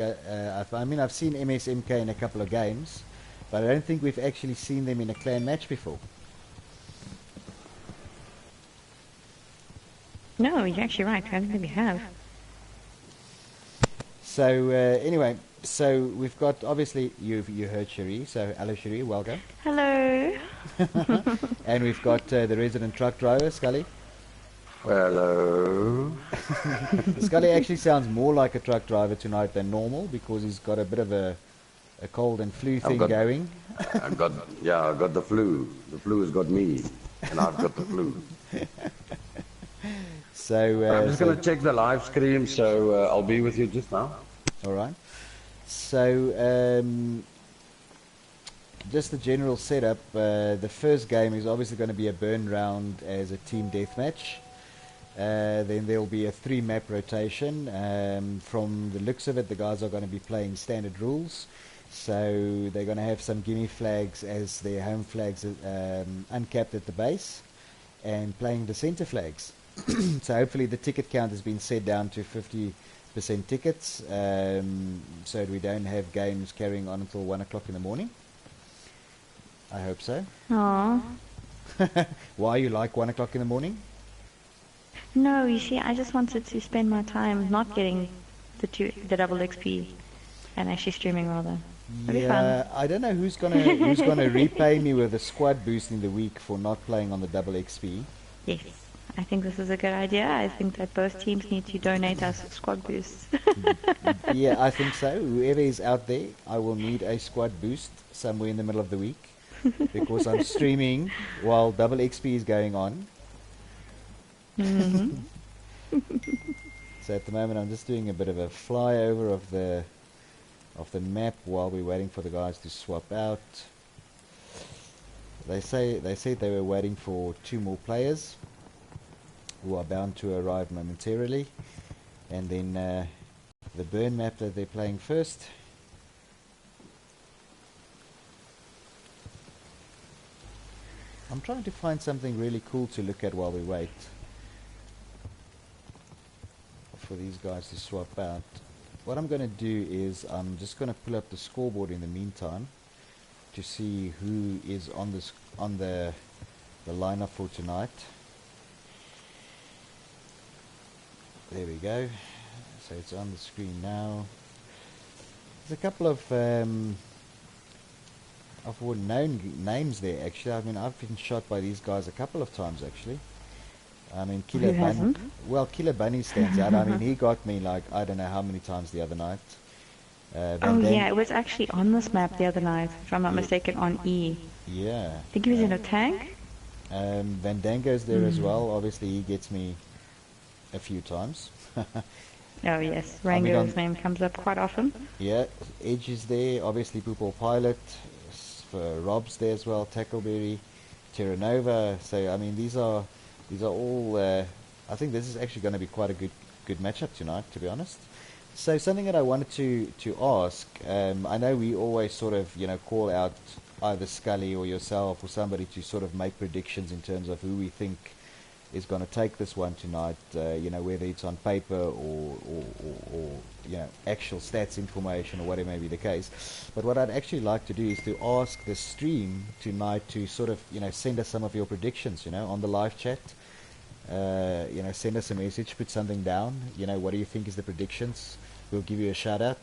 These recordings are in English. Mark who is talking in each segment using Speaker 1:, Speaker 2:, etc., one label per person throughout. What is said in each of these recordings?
Speaker 1: I mean, I've seen MSMK in a couple of games, but I don't think we've actually seen them in a clan match before.
Speaker 2: No, you're actually right. I don't think we have.
Speaker 1: So anyway, so we've got, obviously you heard Cherie, so hello Cherie, welcome.
Speaker 2: Hello.
Speaker 1: And we've got the resident truck driver, Scully.
Speaker 3: Hello.
Speaker 1: Scully actually sounds more like a truck driver tonight than normal because he's got a bit of a cold and flu thing going.
Speaker 3: I've got the flu. The flu has got me, and I've got the flu.
Speaker 1: So
Speaker 3: I'm just going to check the live stream, so I'll be with you just now.
Speaker 1: All right. So just the general setup. The first game is obviously going to be a burn round as a team deathmatch. Then there will be a 3-map rotation. From the looks of it, the guys are going to be playing standard rules. So they're going to have some gimme flags as their home flags, uncapped at the base, and playing the center flags. So hopefully the ticket count has been set down to 50% tickets, so we don't have games carrying on until 1 o'clock in the morning. I hope so.
Speaker 2: Aww.
Speaker 1: Why you like 1 o'clock in the morning?
Speaker 2: No, you see, I just wanted to spend my time not getting the double XP and actually streaming rather. It'll be fun.
Speaker 1: I don't know who's gonna repay me with a squad boost in the week for not playing on the double XP.
Speaker 2: Yes, I think this is a good idea. I think that both teams need to donate us squad boosts.
Speaker 1: Yeah, I think so. Whoever is out there, I will need a squad boost somewhere in the middle of the week because I'm streaming while double XP is going on.
Speaker 2: Mm-hmm.
Speaker 1: So at the moment I'm just doing a bit of a flyover of the map while we're waiting for the guys to swap out. They said they were waiting for 2 more players who are bound to arrive momentarily, and then the burn map that they're playing first. I'm trying to find something really cool to look at while we wait for these guys to swap out. What I'm going to do is I'm just going to pull up the scoreboard in the meantime to see who is on the lineup for tonight. There we go. So it's on the screen now. There's a couple of known names there actually. I mean, I've been shot by these guys a couple of times actually. I mean, Killer Bunny stands out. I mean, he got me like I don't know how many times the other night.
Speaker 2: Yeah, it was actually on this map the other night, if I'm not mistaken, on E.
Speaker 1: Yeah.
Speaker 2: I think he was in a tank.
Speaker 1: Van Dango's there as well. Obviously, he gets me a few times.
Speaker 2: Oh yes, Rango's name comes up quite often.
Speaker 1: Yeah, Edge is there. Obviously, Poople Pilot. Rob's there as well. Tackleberry, Terra Nova. So I mean, these are all. I think this is actually going to be quite a good matchup tonight, to be honest. So something that I wanted to ask. I know we always sort of call out either Scully or yourself or somebody to sort of make predictions in terms of who we think is going to take this one tonight. Whether it's on paper or actual stats information or whatever may be the case. But what I'd actually like to do is to ask the stream tonight to sort of send us some of your predictions. On the live chat. Send us a message, put something down. What do you think is the predictions? We'll give you a shout out.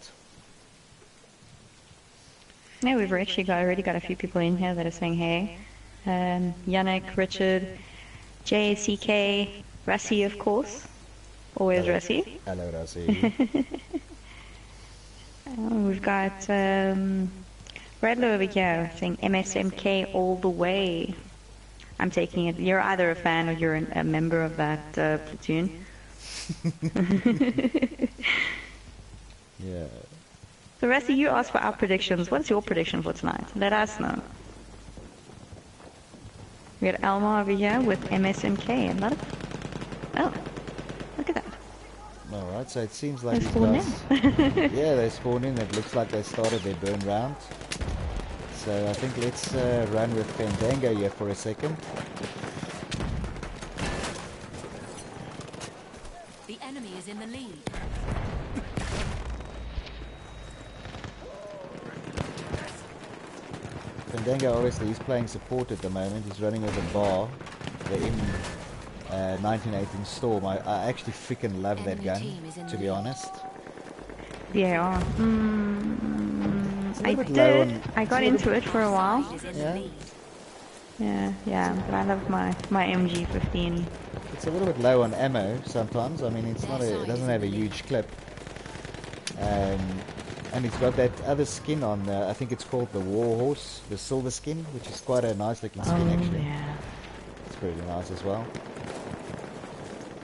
Speaker 2: Yeah, we've actually already got a few people in here that are saying hey. Yannick, Richard, JCK, Rassi, of course. Always
Speaker 1: Hello.
Speaker 2: Rassi.
Speaker 1: Hello, Rassi.
Speaker 2: We've got Bradley over here saying MSMK all the way. I'm taking it. You're either a fan or you're a member of that platoon.
Speaker 1: Yeah.
Speaker 2: So, Rassi, you asked for our predictions. What's your prediction for tonight? Let us know. We got Elma over here with MSMK. Oh, look at that.
Speaker 1: Alright, so it seems like
Speaker 2: They
Speaker 1: these
Speaker 2: spawned
Speaker 1: guys...
Speaker 2: in.
Speaker 1: Yeah, they spawned in. It looks like they started their burn round. So I think let's run with Fandango here for a second.
Speaker 4: The enemy is in the lead.
Speaker 1: Fandango, obviously, he's playing support at the moment. He's running with a bar, the M1918 Storm. I actually freaking love that gun, to be honest.
Speaker 2: Yeah.
Speaker 1: It's a
Speaker 2: I
Speaker 1: little bit low
Speaker 2: did.
Speaker 1: on...
Speaker 2: I got into it for a while.
Speaker 1: Yeah?
Speaker 2: Yeah, but I love my MG15.
Speaker 1: It's a little bit low on ammo sometimes. I mean, it doesn't have a huge clip. And it's got that other skin on, I think it's called the Warhorse, the silver skin, which is quite a nice looking skin actually.
Speaker 2: Yeah.
Speaker 1: It's pretty nice as well.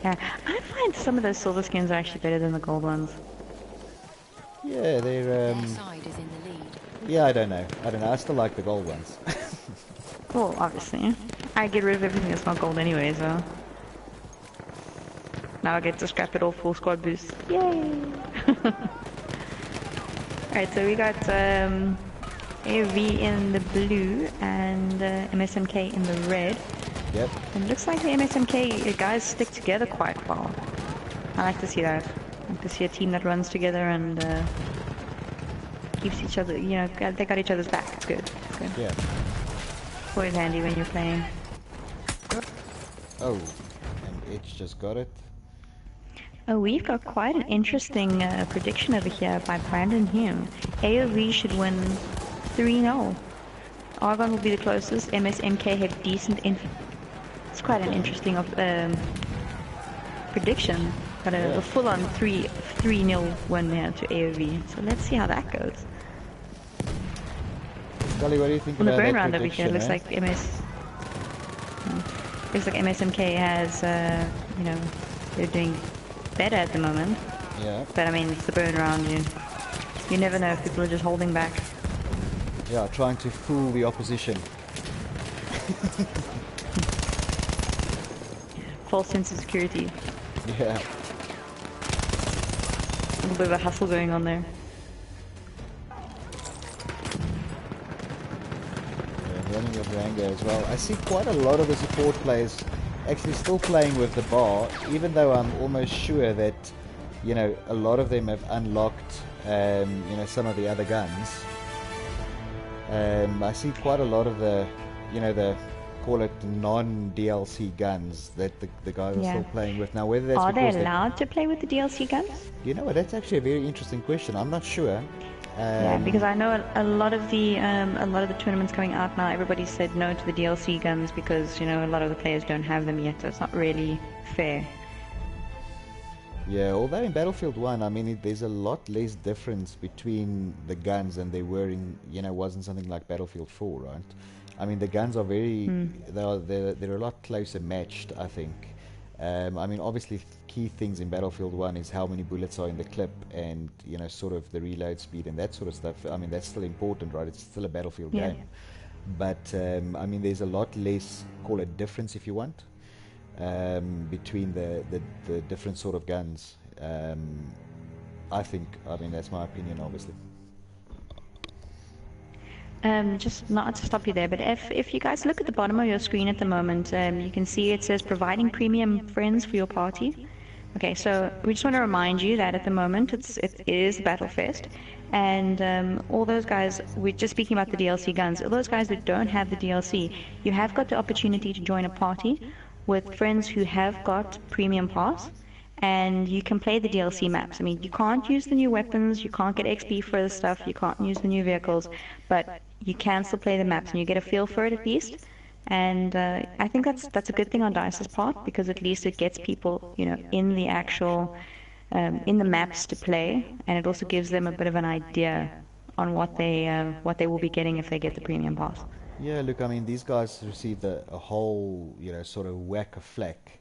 Speaker 2: Yeah, I find some of those silver skins are actually better than the gold ones.
Speaker 1: Yeah, they're,
Speaker 4: Their side is in the lead.
Speaker 1: yeah, I don't know. I still like the gold ones.
Speaker 2: Well, obviously. I get rid of everything that's not gold anyway, so... Now I get to scrap it all full squad boost. Yay! Alright, so we got AoV in the blue and MSMK in the red.
Speaker 1: Yep.
Speaker 2: And it looks like the MSMK guys stick together quite well. I like to see that. I like to see a team that runs together and keeps each other, you know, they got each other's back. It's good. It's good.
Speaker 1: Yeah.
Speaker 2: It's always handy when you're playing.
Speaker 1: Oh, and Edge just got it.
Speaker 2: Oh, we've got quite an interesting prediction over here by Brandon Hume. AoV should win 3-0. Argon will be the closest. MSMK have decent It's quite an interesting prediction. Got a full-on 3-0 win here to AoV. So let's see how that goes.
Speaker 1: Scully, what do you think
Speaker 2: On the
Speaker 1: about
Speaker 2: burn
Speaker 1: that
Speaker 2: round over here,
Speaker 1: prediction,
Speaker 2: looks like looks like MSMK has, you know, they're doing better at the moment.
Speaker 1: Yeah.
Speaker 2: But I mean, it's the burn round. You never know if people are just holding back.
Speaker 1: Yeah, trying to fool the opposition.
Speaker 2: False sense of security.
Speaker 1: Yeah.
Speaker 2: A little bit of a hustle going on there.
Speaker 1: Running with Rango as well. I see quite a lot of the support players actually still playing with the bar, even though I'm almost sure that, you know, a lot of them have unlocked, you know, some of the other guns. I see quite a lot of the, you know, the, call it non-DLC guns that the guys are still playing with. Now, whether that's
Speaker 2: Are they
Speaker 1: because
Speaker 2: allowed to play with the DLC guns?
Speaker 1: you know what, that's actually a very interesting question. I'm not sure.
Speaker 2: Yeah, because I know a lot of the tournaments coming out now, everybody said no to the DLC guns because, you know, a lot of the players don't have them yet, so it's not really fair.
Speaker 1: Yeah, although in Battlefield 1, I mean, there's a lot less difference between the guns than there were in, you know, wasn't something like Battlefield 4, right? I mean, the guns are very, they're a lot closer matched, I think. I mean, obviously, key things in Battlefield 1 is how many bullets are in the clip and, you know, sort of the reload speed and that sort of stuff. I mean, that's still important, right? It's still a Battlefield game. But, I mean, there's a lot less, call it difference if you want, between the different sort of guns. I think, I mean, that's my opinion, obviously.
Speaker 2: Just not to stop you there, but if you guys look at the bottom of your screen at the moment, you can see it says providing premium friends for your party. Okay, so we just want to remind you that at the moment it is Battlefest, and all those guys, we're just speaking about the DLC guns, all those guys that don't have the DLC, you have got the opportunity to join a party with friends who have got premium pass, and you can play the DLC maps. I mean, you can't use the new weapons, you can't get XP for the stuff, you can't use the new vehicles, but you can still play the maps and you get a feel for it at least. And I think that's a good thing on DICE's part, because at least it gets people, you know, in the actual in the maps to play, and it also gives them a bit of an idea on what they will be getting if they get the premium pass.
Speaker 1: Yeah, look, I mean, these guys received a whole, you know, sort of whack of flack,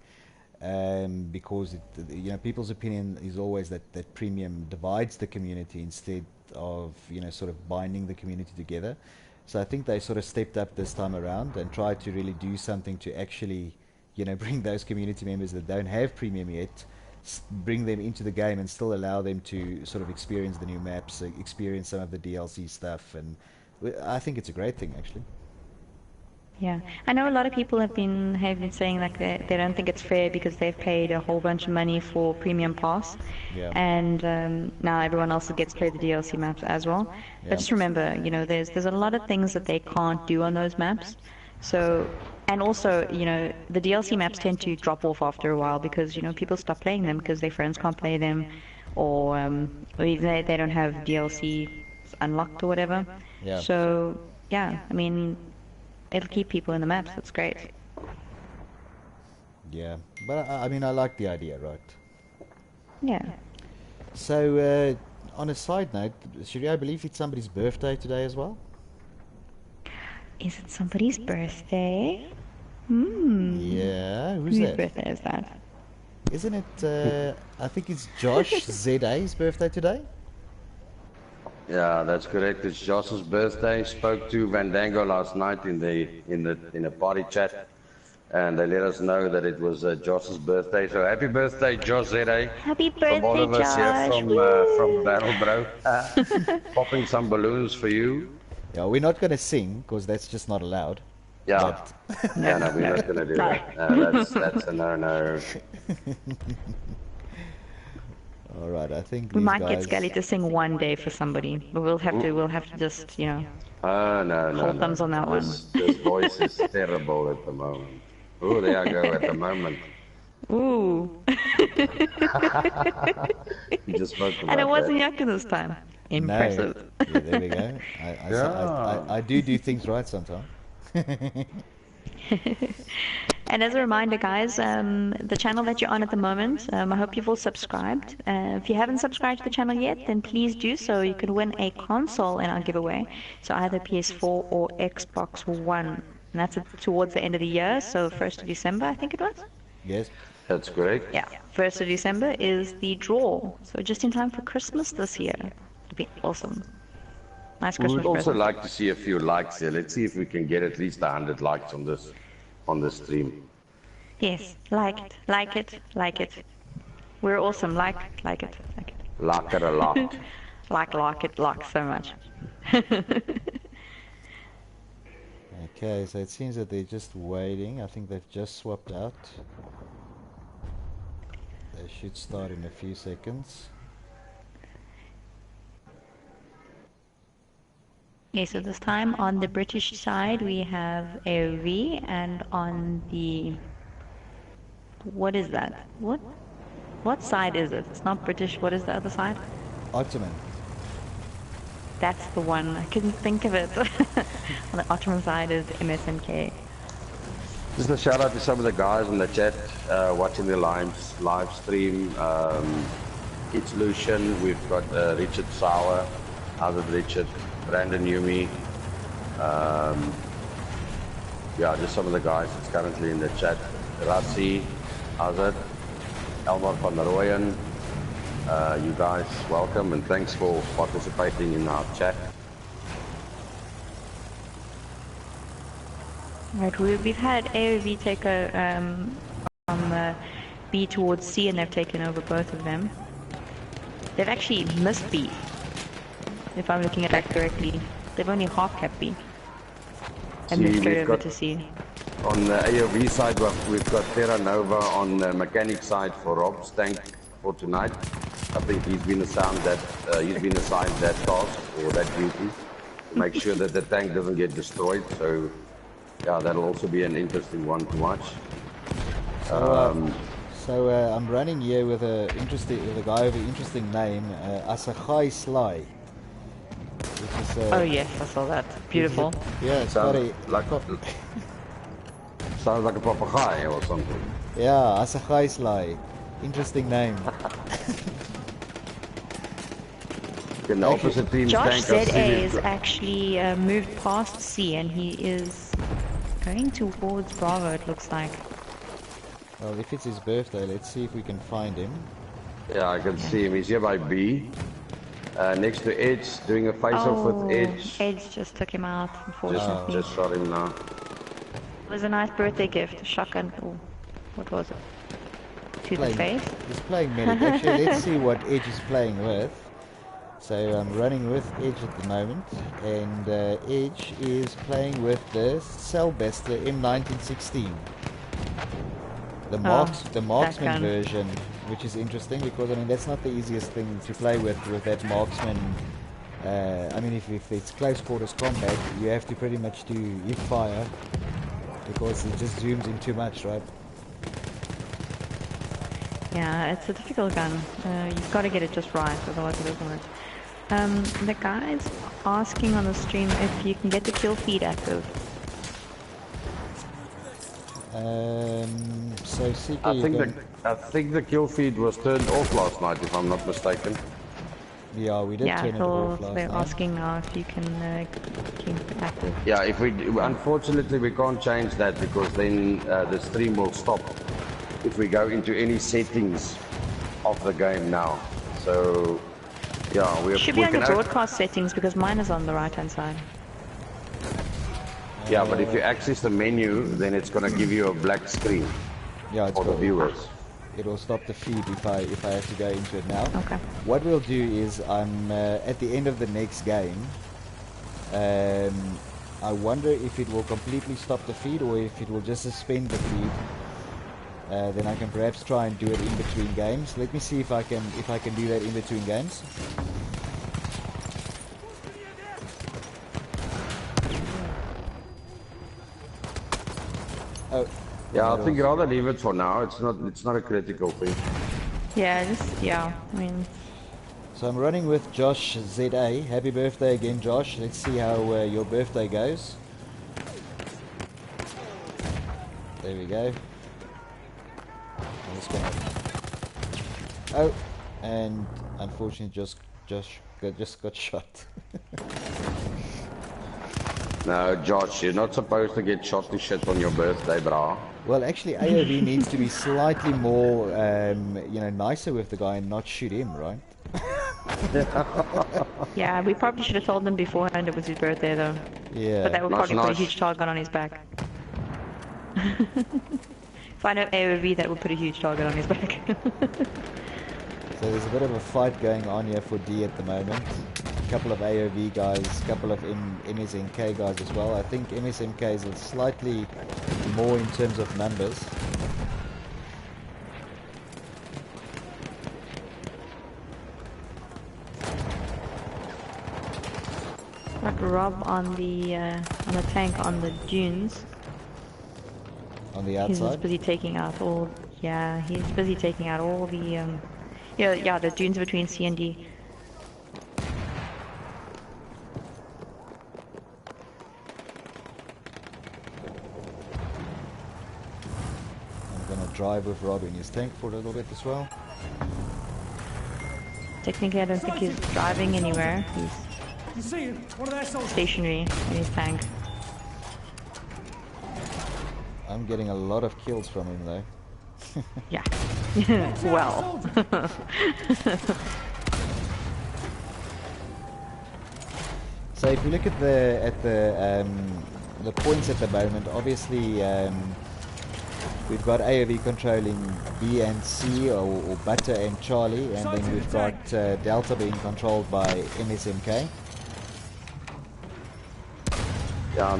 Speaker 1: because you know, people's opinion is always that premium divides the community instead of, you know, sort of binding the community together. So I think they sort of stepped up this time around and tried to really do something to actually, you know, bring those community members that don't have premium yet, bring them into the game and still allow them to sort of experience the new maps, experience some of the DLC stuff, and I think it's a great thing, actually.
Speaker 2: Yeah, I know a lot of people have been saying like they don't think it's fair because they've paid a whole bunch of money for Premium Pass,
Speaker 1: Yeah.
Speaker 2: and now everyone else gets to play the DLC maps as well. But
Speaker 1: Yeah.
Speaker 2: just remember, there's a lot of things that they can't do on those maps. So, and also, the DLC maps tend to drop off after a while because people stop playing them because their friends can't play them, or even they don't have DLC unlocked or whatever.
Speaker 1: Yeah.
Speaker 2: So yeah, I mean. It'll keep people in the maps. That's great.
Speaker 1: Yeah, but I mean, I like the idea, right?
Speaker 2: Yeah.
Speaker 1: So, on a side note, Shiri, I believe it's somebody's birthday today as well.
Speaker 2: Is it somebody's birthday?
Speaker 1: Yeah, who's
Speaker 2: Whose
Speaker 1: that?
Speaker 2: birthday is that?
Speaker 1: Isn't it? I think it's Josh ZA's birthday today.
Speaker 3: Yeah, that's correct. It's Josh's birthday. Spoke to Vandango last night in a party chat, and they let us know that it was Josh's birthday. So happy birthday, Josh ZA.
Speaker 2: Happy
Speaker 3: From all
Speaker 2: birthday,
Speaker 3: of us here
Speaker 2: Josh!
Speaker 3: from BattleBros. Popping some balloons for you.
Speaker 1: Yeah, we're not going to sing because that's just not allowed.
Speaker 3: Yeah. Yeah, no, we're not gonna do that. That's a no.
Speaker 1: All right, I think
Speaker 2: We
Speaker 1: these
Speaker 2: might
Speaker 1: guys...
Speaker 2: get Skelly to sing one day for somebody, but we'll have to just
Speaker 3: No.
Speaker 2: hold thumbs on that one.
Speaker 3: This voice is terrible at the moment. Oh, there I go at the moment.
Speaker 2: Ooh.
Speaker 3: You just spoke about
Speaker 2: And it wasn't
Speaker 3: that.
Speaker 2: Yaku this time.
Speaker 1: No.
Speaker 2: Impressive.
Speaker 1: Yeah, there we go. I do things right sometimes.
Speaker 2: And as a reminder, guys, the channel that you're on at the moment, I hope you've all subscribed. If you haven't subscribed to the channel yet, then please do so. You can win a console in our giveaway, so either PS4 or Xbox One. And that's towards the end of the year, so 1st of December, I think it was?
Speaker 1: Yes.
Speaker 3: That's correct.
Speaker 2: Yeah, 1st of December is the draw. So just in time for Christmas this year. It'll be awesome. Nice
Speaker 3: We
Speaker 2: Christmas
Speaker 3: would also
Speaker 2: present.
Speaker 3: like to see a few likes here. Let's see if we can get at least 100 likes on this stream.
Speaker 2: Yes, like it. We're awesome. Like it.
Speaker 3: Like it a lot.
Speaker 2: Like it so much.
Speaker 1: Okay, so it seems that they're just waiting. I think they've just swapped out. They should start in a few seconds.
Speaker 2: Okay, so this time on the British side we have AoV, and on the... What is that? What side is it? It's not British. What is the other side?
Speaker 1: Ottoman.
Speaker 2: That's the one. I couldn't think of it. On the Ottoman side is MSMK.
Speaker 3: Just a shout out to some of the guys in the chat watching the live stream. It's Lucian. We've got Richard Sauer. How's it, Richard? Brandon Yumi. Yeah, just some of the guys that's currently in the chat. Rassi, how's it? Elmar van der Rooyen. You guys, welcome and thanks for participating in our chat.
Speaker 2: Right, we've had AoV take from B towards C, and they've taken over both of them. They've actually missed B, if I'm looking at that correctly. They've only half kept B. And
Speaker 3: See,
Speaker 2: moved straight
Speaker 3: we've
Speaker 2: over
Speaker 3: got-
Speaker 2: to C.
Speaker 3: On the AoV side, we've got Terra Nova. On the mechanic side for Rob's tank for tonight. I think he's been assigned that task or that duty. Make sure that the tank doesn't get destroyed. So, yeah, that'll also be an interesting one to watch.
Speaker 1: So I'm running here with a guy with an interesting name, Asagai Sly. Which is,
Speaker 2: Oh yes, I saw that. Beautiful.
Speaker 1: yeah, it's got
Speaker 3: Sounds
Speaker 1: a
Speaker 3: sounds like a papagayo or something.
Speaker 1: yeah, Asagai Sly. Interesting name.
Speaker 3: In the opposite team's
Speaker 2: Josh
Speaker 3: tank,
Speaker 2: ZA is actually moved past C, and he is going towards Bravo, it looks like.
Speaker 1: Well, if it's his birthday, let's see if we can find him.
Speaker 3: Yeah, I can see him. He's here by B. Next to Edge, doing a face-off with Edge.
Speaker 2: Edge just took him out, unfortunately.
Speaker 3: Just shot him now.
Speaker 2: It was a nice birthday gift, a shotgun. Oh, what was it? To the face?
Speaker 1: He's playing medic. Actually, let's see what Edge is playing with. So I'm running with Edge at the moment, and Edge is playing with the Cellbester M1916. The marksman version, which is interesting because I mean that's not the easiest thing to play with that marksman. I mean if it's close quarters combat, you have to pretty much do hip fire because it just zooms in too much, right?
Speaker 2: Yeah, it's a difficult gun. You've got to get it just right, otherwise it doesn't work. The guy's asking on the stream if you can get the kill feed active.
Speaker 1: So Seeker,
Speaker 3: I think the kill feed was turned off last night, if I'm not mistaken.
Speaker 1: Yeah, we did turn it off last
Speaker 2: they're
Speaker 1: night.
Speaker 2: asking now if you can keep it active.
Speaker 3: Yeah, unfortunately we can't change that because then the stream will stop if we go into any settings of the game now. So yeah, we
Speaker 2: should be on your broadcast settings because mine is on the right hand side.
Speaker 3: Yeah, but if you access the menu, then it's gonna give you a black screen.
Speaker 1: Yeah, it's
Speaker 3: for the viewers.
Speaker 1: It will stop the feed if I have to go into it now.
Speaker 2: Okay.
Speaker 1: What we'll do is I'm at the end of the next game. I wonder if it will completely stop the feed or if it will just suspend the feed. Then I can perhaps try and do it in between games. Let me see if I can do that in between games. Oh.
Speaker 3: Yeah, I think rather leave it for now. It's not a critical thing.
Speaker 2: Yeah, I mean.
Speaker 1: So I'm running with Josh ZA. Happy birthday again, Josh. Let's see how your birthday goes. There we go. I'm just gonna... Oh, and unfortunately, Josh got shot.
Speaker 3: No, Josh, you're not supposed to get shot to shit on your birthday, brah.
Speaker 1: Well, actually, AoV needs to be slightly more, nicer with the guy and not shoot him, right?
Speaker 2: Yeah, we probably should have told him beforehand it was his birthday, though.
Speaker 1: Yeah.
Speaker 2: But that would probably put a huge target on his back. If I know AoV, that would put a huge target on his back.
Speaker 1: So there's a bit of a fight going on here for D at the moment. A couple of AoV guys, a couple of MSMK guys as well. I think MSMK is slightly more in terms of numbers.
Speaker 2: Got Rob on the tank on the dunes.
Speaker 1: On the outside?
Speaker 2: He's busy taking out all... Yeah, he's busy taking out all the... Yeah, the dunes between C and D.
Speaker 1: I'm gonna drive with Rob in his tank for a little bit as well.
Speaker 2: Technically, I don't think he's driving anywhere. He's stationary in his tank.
Speaker 1: I'm getting a lot of kills from him though.
Speaker 2: Yeah. Well.
Speaker 1: So if you look at the points at the moment, obviously we've got AoV controlling B and C, or Butter and Charlie, and then we've got Delta being controlled by MSMK.
Speaker 3: Yeah,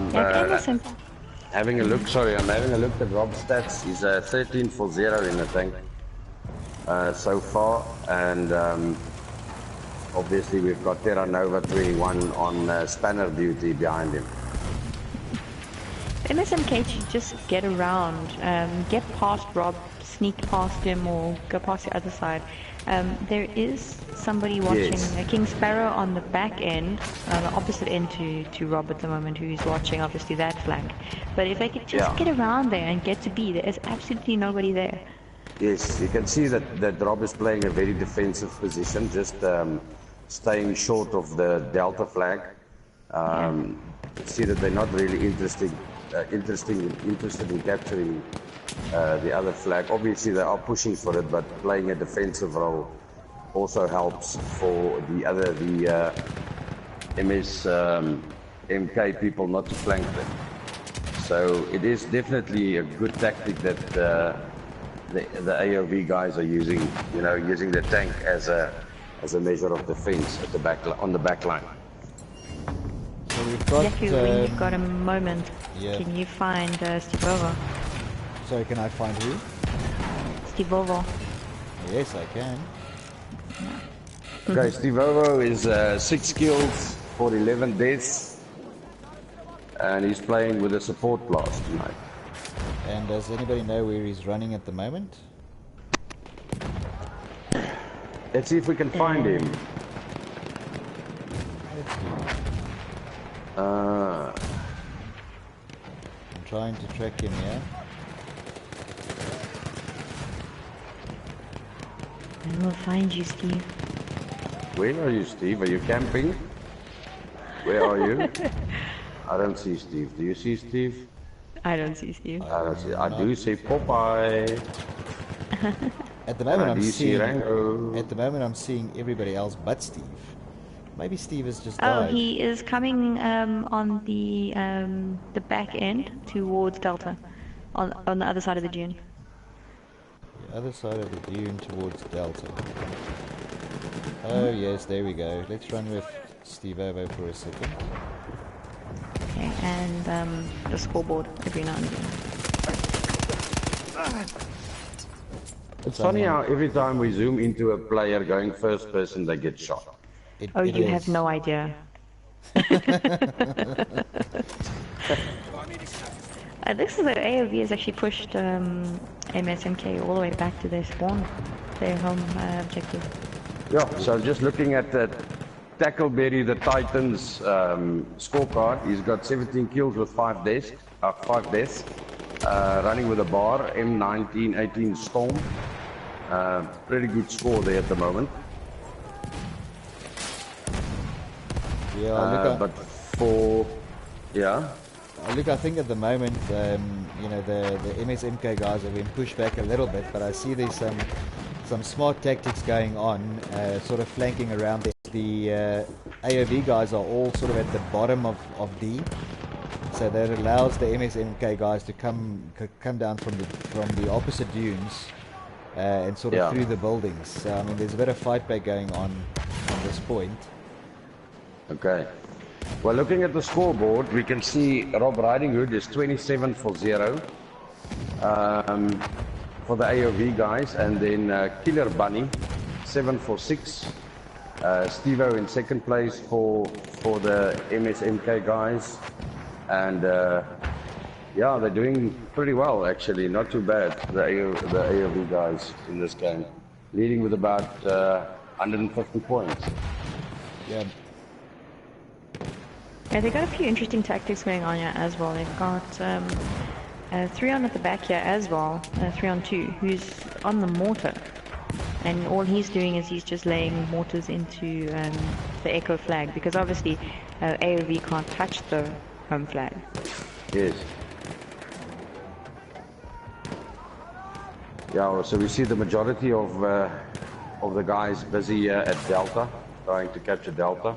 Speaker 3: having a look, I'm having a look at Rob's stats. He's 13 for 0 in the tank so far, and obviously we've got Terra Nova 21 on spanner duty behind him.
Speaker 2: MSMK should just get around, get past Rob, sneak past him, or go past the other side. There is somebody watching, King Sparrow on the back end, the opposite end to Rob at the moment, who's watching obviously that flank. But if they could just get around there and get to B, there is absolutely nobody there.
Speaker 3: Yes, you can see that Rob is playing a very defensive position, just staying short of the Delta flag. You see that they're not really interested in capturing the other flag. Obviously they are pushing for it, but playing a defensive role also helps for the MSMK people not to flank them. So it is definitely a good tactic that the AoV guys are using, using the tank as as a measure of defense at the back, on the back line.
Speaker 1: So we've got...
Speaker 2: Yaku, when you've got a moment,
Speaker 1: yeah.
Speaker 2: can you find Stivovo?
Speaker 1: Sorry, can I find who?
Speaker 2: Stivovo.
Speaker 1: Yes, I can.
Speaker 3: Okay, Stivovo is 6 kills for 11 deaths, and he's playing with a support class tonight.
Speaker 1: And does anybody know where he's running at the moment?
Speaker 3: Let's see if we can find him.
Speaker 1: Let's do it. I'm trying to track him here.
Speaker 2: I will find you, Steve.
Speaker 3: Where are you, Steve? Are you camping? Where are you? I don't see Steve. Do you see Steve?
Speaker 2: I don't see Steve.
Speaker 3: I don't see. I do see Popeye.
Speaker 1: At the moment, I'm seeing.
Speaker 3: Rango.
Speaker 1: At the moment, I'm seeing everybody else but Steve. Maybe Steve has just
Speaker 2: Oh,
Speaker 1: died.
Speaker 2: he is coming on the back end towards Delta, on the other side of the dune.
Speaker 1: The other side of the dune towards Delta. Oh yes, there we go. Let's run with Steve over for a second.
Speaker 2: Okay, and the scoreboard every now and then.
Speaker 3: It's funny how every time we zoom into a player going first person, they get shot.
Speaker 2: Oh,
Speaker 1: It
Speaker 2: you
Speaker 1: is.
Speaker 2: have no idea. This is that AoV has actually pushed MSMK all the way back to their spawn, their home objective.
Speaker 3: Yeah, so just looking at that Tackleberry, the Titans scorecard, he's got 17 kills with 5 deaths. Running with a bar, M1918 Storm. Pretty good score there at the moment.
Speaker 1: Yeah,
Speaker 3: But for, yeah.
Speaker 1: look, I think at the moment, you know, the MSMK guys have been pushed back a little bit, but I see there's some smart tactics going on, sort of flanking around the AoV guys are all sort of at the bottom of D, so that allows the MSMK guys to come down from the opposite dunes and sort of through the buildings. So I mean, there's a bit of fight back going on this point.
Speaker 3: Okay. Well, looking at the scoreboard, we can see Rob Riding Hood is 27 for 0 for the AoV guys, and then Killer Bunny 7 for 6. Stevo in second place for the MSMK guys, and yeah, they're doing pretty well actually, not too bad. The AoV guys in this game, leading with about 150 points.
Speaker 1: Yeah.
Speaker 2: Yeah, they got a few interesting tactics going on here as well. They've got 3 on at the back here as well, 3 on 2, who's on the mortar. And all he's doing is he's just laying mortars into the echo flag, because obviously AoV can't touch the home flag.
Speaker 3: Yes. Yeah, so we see the majority of the guys busy here at Delta, trying to capture Delta.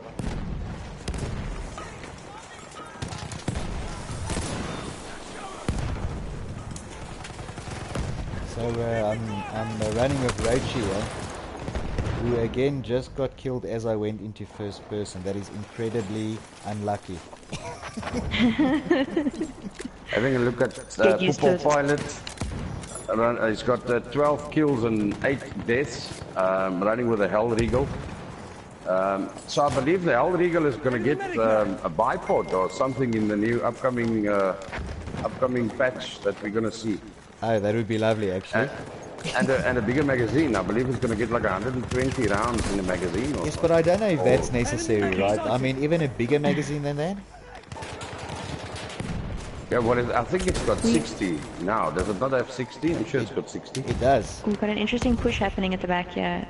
Speaker 1: So I'm running with Roach here, who again just got killed as I went into first person. That is incredibly unlucky.
Speaker 3: Having a look at Football Pilot, he's got 12 kills and 8 deaths, running with a Hell Regal. So I believe the Hell Regal is going to get a bipod or something in the new upcoming patch that we're going to see.
Speaker 1: Oh, that would be lovely, actually.
Speaker 3: And a bigger magazine. I believe it's going to get like 120 rounds in a magazine. Or
Speaker 1: yes, but I don't know if that's necessary, right? I mean, even a bigger magazine than that?
Speaker 3: Yeah, well, I think it's got 60 now. Does it not have 60? I'm sure it's got 60.
Speaker 1: It does.
Speaker 2: We've got an interesting push happening at the back here,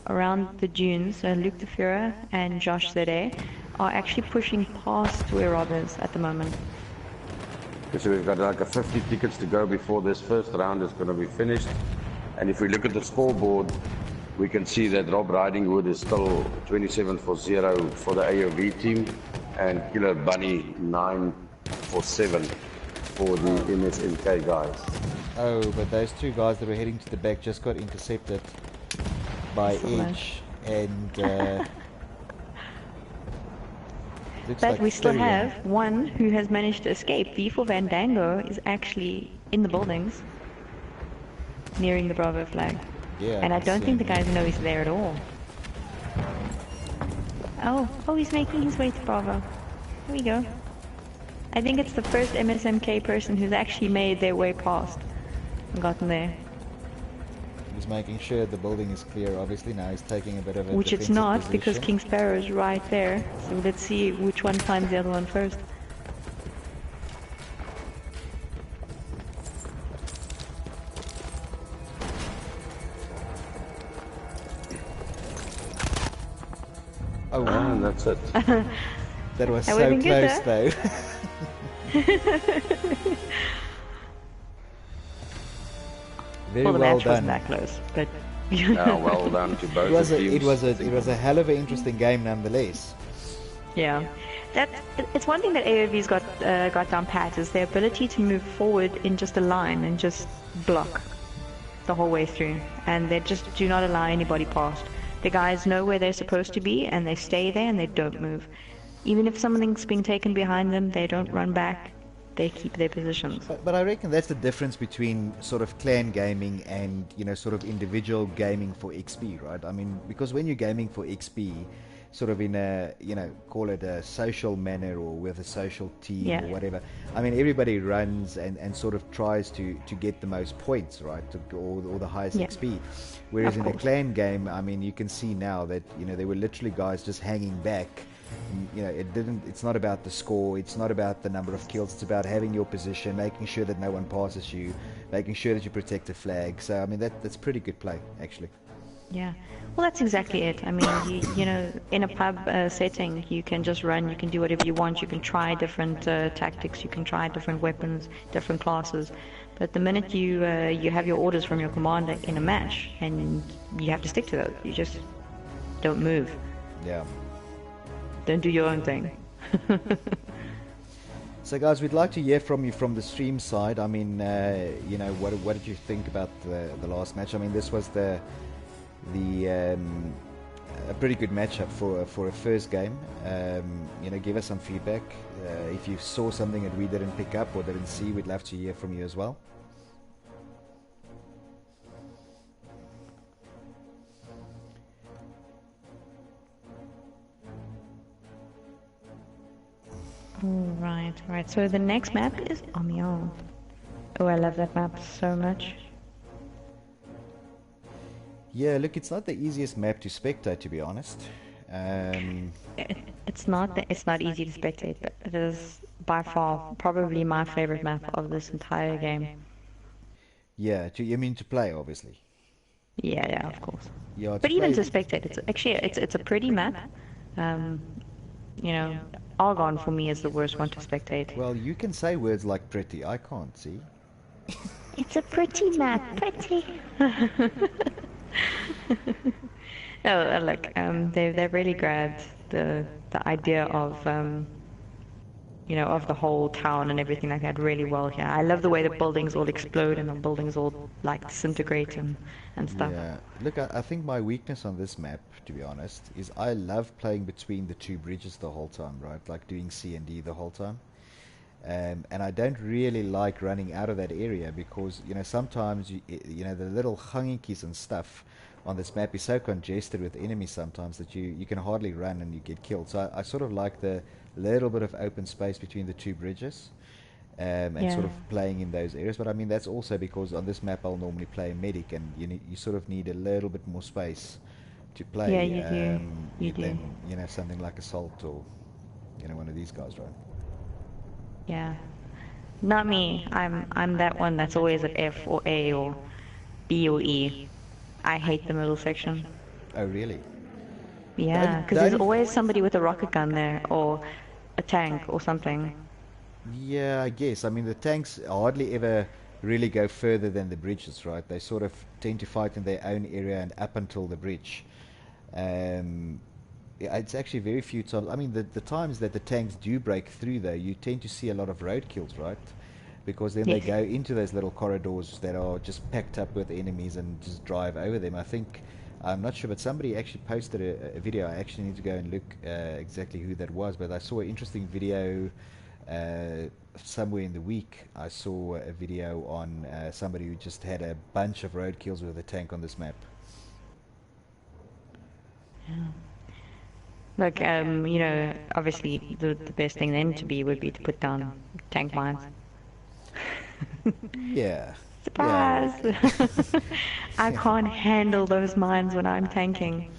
Speaker 2: around the dunes. Luke the Führer and Josh ZA are actually pushing past where Rob is at the moment.
Speaker 3: So we've got like 50 tickets to go before this first round is going to be finished. And if we look at the scoreboard, we can see that Rob Riding Hood is still 27 for 0 for the AoV team, and Killer Bunny 9 for 7 for the MSMK guys.
Speaker 1: Oh, but those two guys that were heading to the back just got intercepted by Edge. and looks
Speaker 2: But
Speaker 1: like
Speaker 2: we still
Speaker 1: Tyrion.
Speaker 2: have one who has managed to escape. V for Vandango is actually in the buildings, nearing the Bravo flag.
Speaker 1: Yeah,
Speaker 2: And I
Speaker 1: can
Speaker 2: don't
Speaker 1: see
Speaker 2: think the
Speaker 1: him.
Speaker 2: guys know he's there at all. Oh, he's making his way to Bravo. Here we go. I think it's the first MSMK person who's actually made their way past and gotten there.
Speaker 1: He's making sure the building is clear. Obviously, now he's taking a bit of a
Speaker 2: Which it's
Speaker 1: defensive
Speaker 2: not, because
Speaker 1: position.
Speaker 2: King Sparrow is right there. So let's see which one finds the other one first.
Speaker 1: Oh wow,
Speaker 3: And that's it.
Speaker 1: that was
Speaker 2: That
Speaker 1: so
Speaker 2: would've been
Speaker 1: close
Speaker 2: good,
Speaker 1: though. Very
Speaker 2: Well, the
Speaker 1: well
Speaker 2: match wasn't
Speaker 1: done.
Speaker 2: that close, but
Speaker 3: Well done to both
Speaker 1: It was
Speaker 3: the
Speaker 1: a,
Speaker 3: teams.
Speaker 1: it was a hell of an interesting game nonetheless.
Speaker 2: yeah. It's one thing that AoV's got down pat is their ability to move forward in just a line and just block the whole way through, and they just do not allow anybody past. The guys know where they're supposed to be, and they stay there and they don't move. Even if something's being taken behind them, they don't run back. They keep their positions.
Speaker 1: But I reckon that's the difference between sort of clan gaming and, you know, sort of individual gaming for XP, right? I mean, because when you're gaming for XP, sort of in a, you know, call it a social manner or with a social team
Speaker 2: Yeah.
Speaker 1: or whatever. I mean, everybody runs and sort of tries to get the most points, right? Or the highest
Speaker 2: Yeah.
Speaker 1: XP. Whereas
Speaker 2: Of
Speaker 1: in a
Speaker 2: course.
Speaker 1: clan game, I mean, you can see now that, you know, there were literally guys just hanging back. You know, it's not about the score, it's not about the number of kills, it's about having your position, making sure that no one passes you, making sure that you protect the flag. So I mean, that's pretty good play, actually.
Speaker 2: Yeah, well, that's exactly it. I mean, you know, in a pub setting, you can just run, you can do whatever you want, you can try different tactics, you can try different weapons, different classes. But the minute you have your orders from your commander in a match, and you have to stick to those, you just don't move,
Speaker 1: Yeah.
Speaker 2: don't do your own thing.
Speaker 1: So guys, we'd like to hear from you from the stream side. I mean, you know, what did you think about the last match? I mean, this was a pretty good matchup for a first game. You know, give us some feedback. If you saw something that we didn't pick up or didn't see, we'd love to hear from you as well.
Speaker 2: Right. So the next map is Amiens. Oh, I love that map so much.
Speaker 1: Yeah, look, it's not the easiest map to spectate, to be honest.
Speaker 2: It's not easy to spectate, but it is by far probably my favorite map of this entire game.
Speaker 1: Yeah, you mean to play, obviously.
Speaker 2: Yeah, of course.
Speaker 1: Yeah,
Speaker 2: But even to spectate, it's a pretty map. You know, Argon for me is the worst one to spectate.
Speaker 1: Well, you can say words like pretty. I can't, see.
Speaker 2: It's a pretty map, pretty. Oh, look, they've really grabbed the idea of you know, of the whole town and everything like that really well here. I love the way the buildings all explode and the buildings all like disintegrate and stuff.
Speaker 1: Yeah, look, I think my weakness on this map, to be honest, is I love playing between the two bridges the whole time, right? Like doing C and D the whole time. And I don't really like running out of that area because, you know, sometimes, you know, the little hangikis and stuff on this map is so congested with enemies sometimes that you can hardly run and you get killed. So I sort of like the little bit of open space between the two bridges and sort of playing in those areas. But I mean, that's also because on this map I'll normally play a medic and you sort of need a little bit more space to play.
Speaker 2: Yeah, you do. You
Speaker 1: than,
Speaker 2: do.
Speaker 1: you know, something like Assault or, you know, one of these guys, right?
Speaker 2: Yeah. Not me. I'm that one that's always at F or A or B or E. I hate the middle section.
Speaker 1: Oh, really?
Speaker 2: Yeah, because there's always somebody with a rocket gun there or a tank or something.
Speaker 1: Yeah, I guess. I mean, the tanks hardly ever really go further than the bridges, right? They sort of tend to fight in their own area and up until the bridge. Yeah, it's actually very few times. I mean, the times that the tanks do break through, though, you tend to see a lot of road kills, right? Because then they
Speaker 2: Yes.
Speaker 1: go into those little corridors that are just packed up with enemies and just drive over them. I think I'm not sure, but somebody actually posted a video. I actually need to go and look exactly who that was, but I saw an interesting video somewhere in the week. I saw a video on somebody who just had a bunch of road kills with a tank on this map.
Speaker 2: Yeah. Look, you know, obviously the best thing then to be would be to put down tank mines.
Speaker 1: Yeah.
Speaker 2: Surprise!
Speaker 1: Yeah.
Speaker 2: I can't handle those mines when I'm tanking.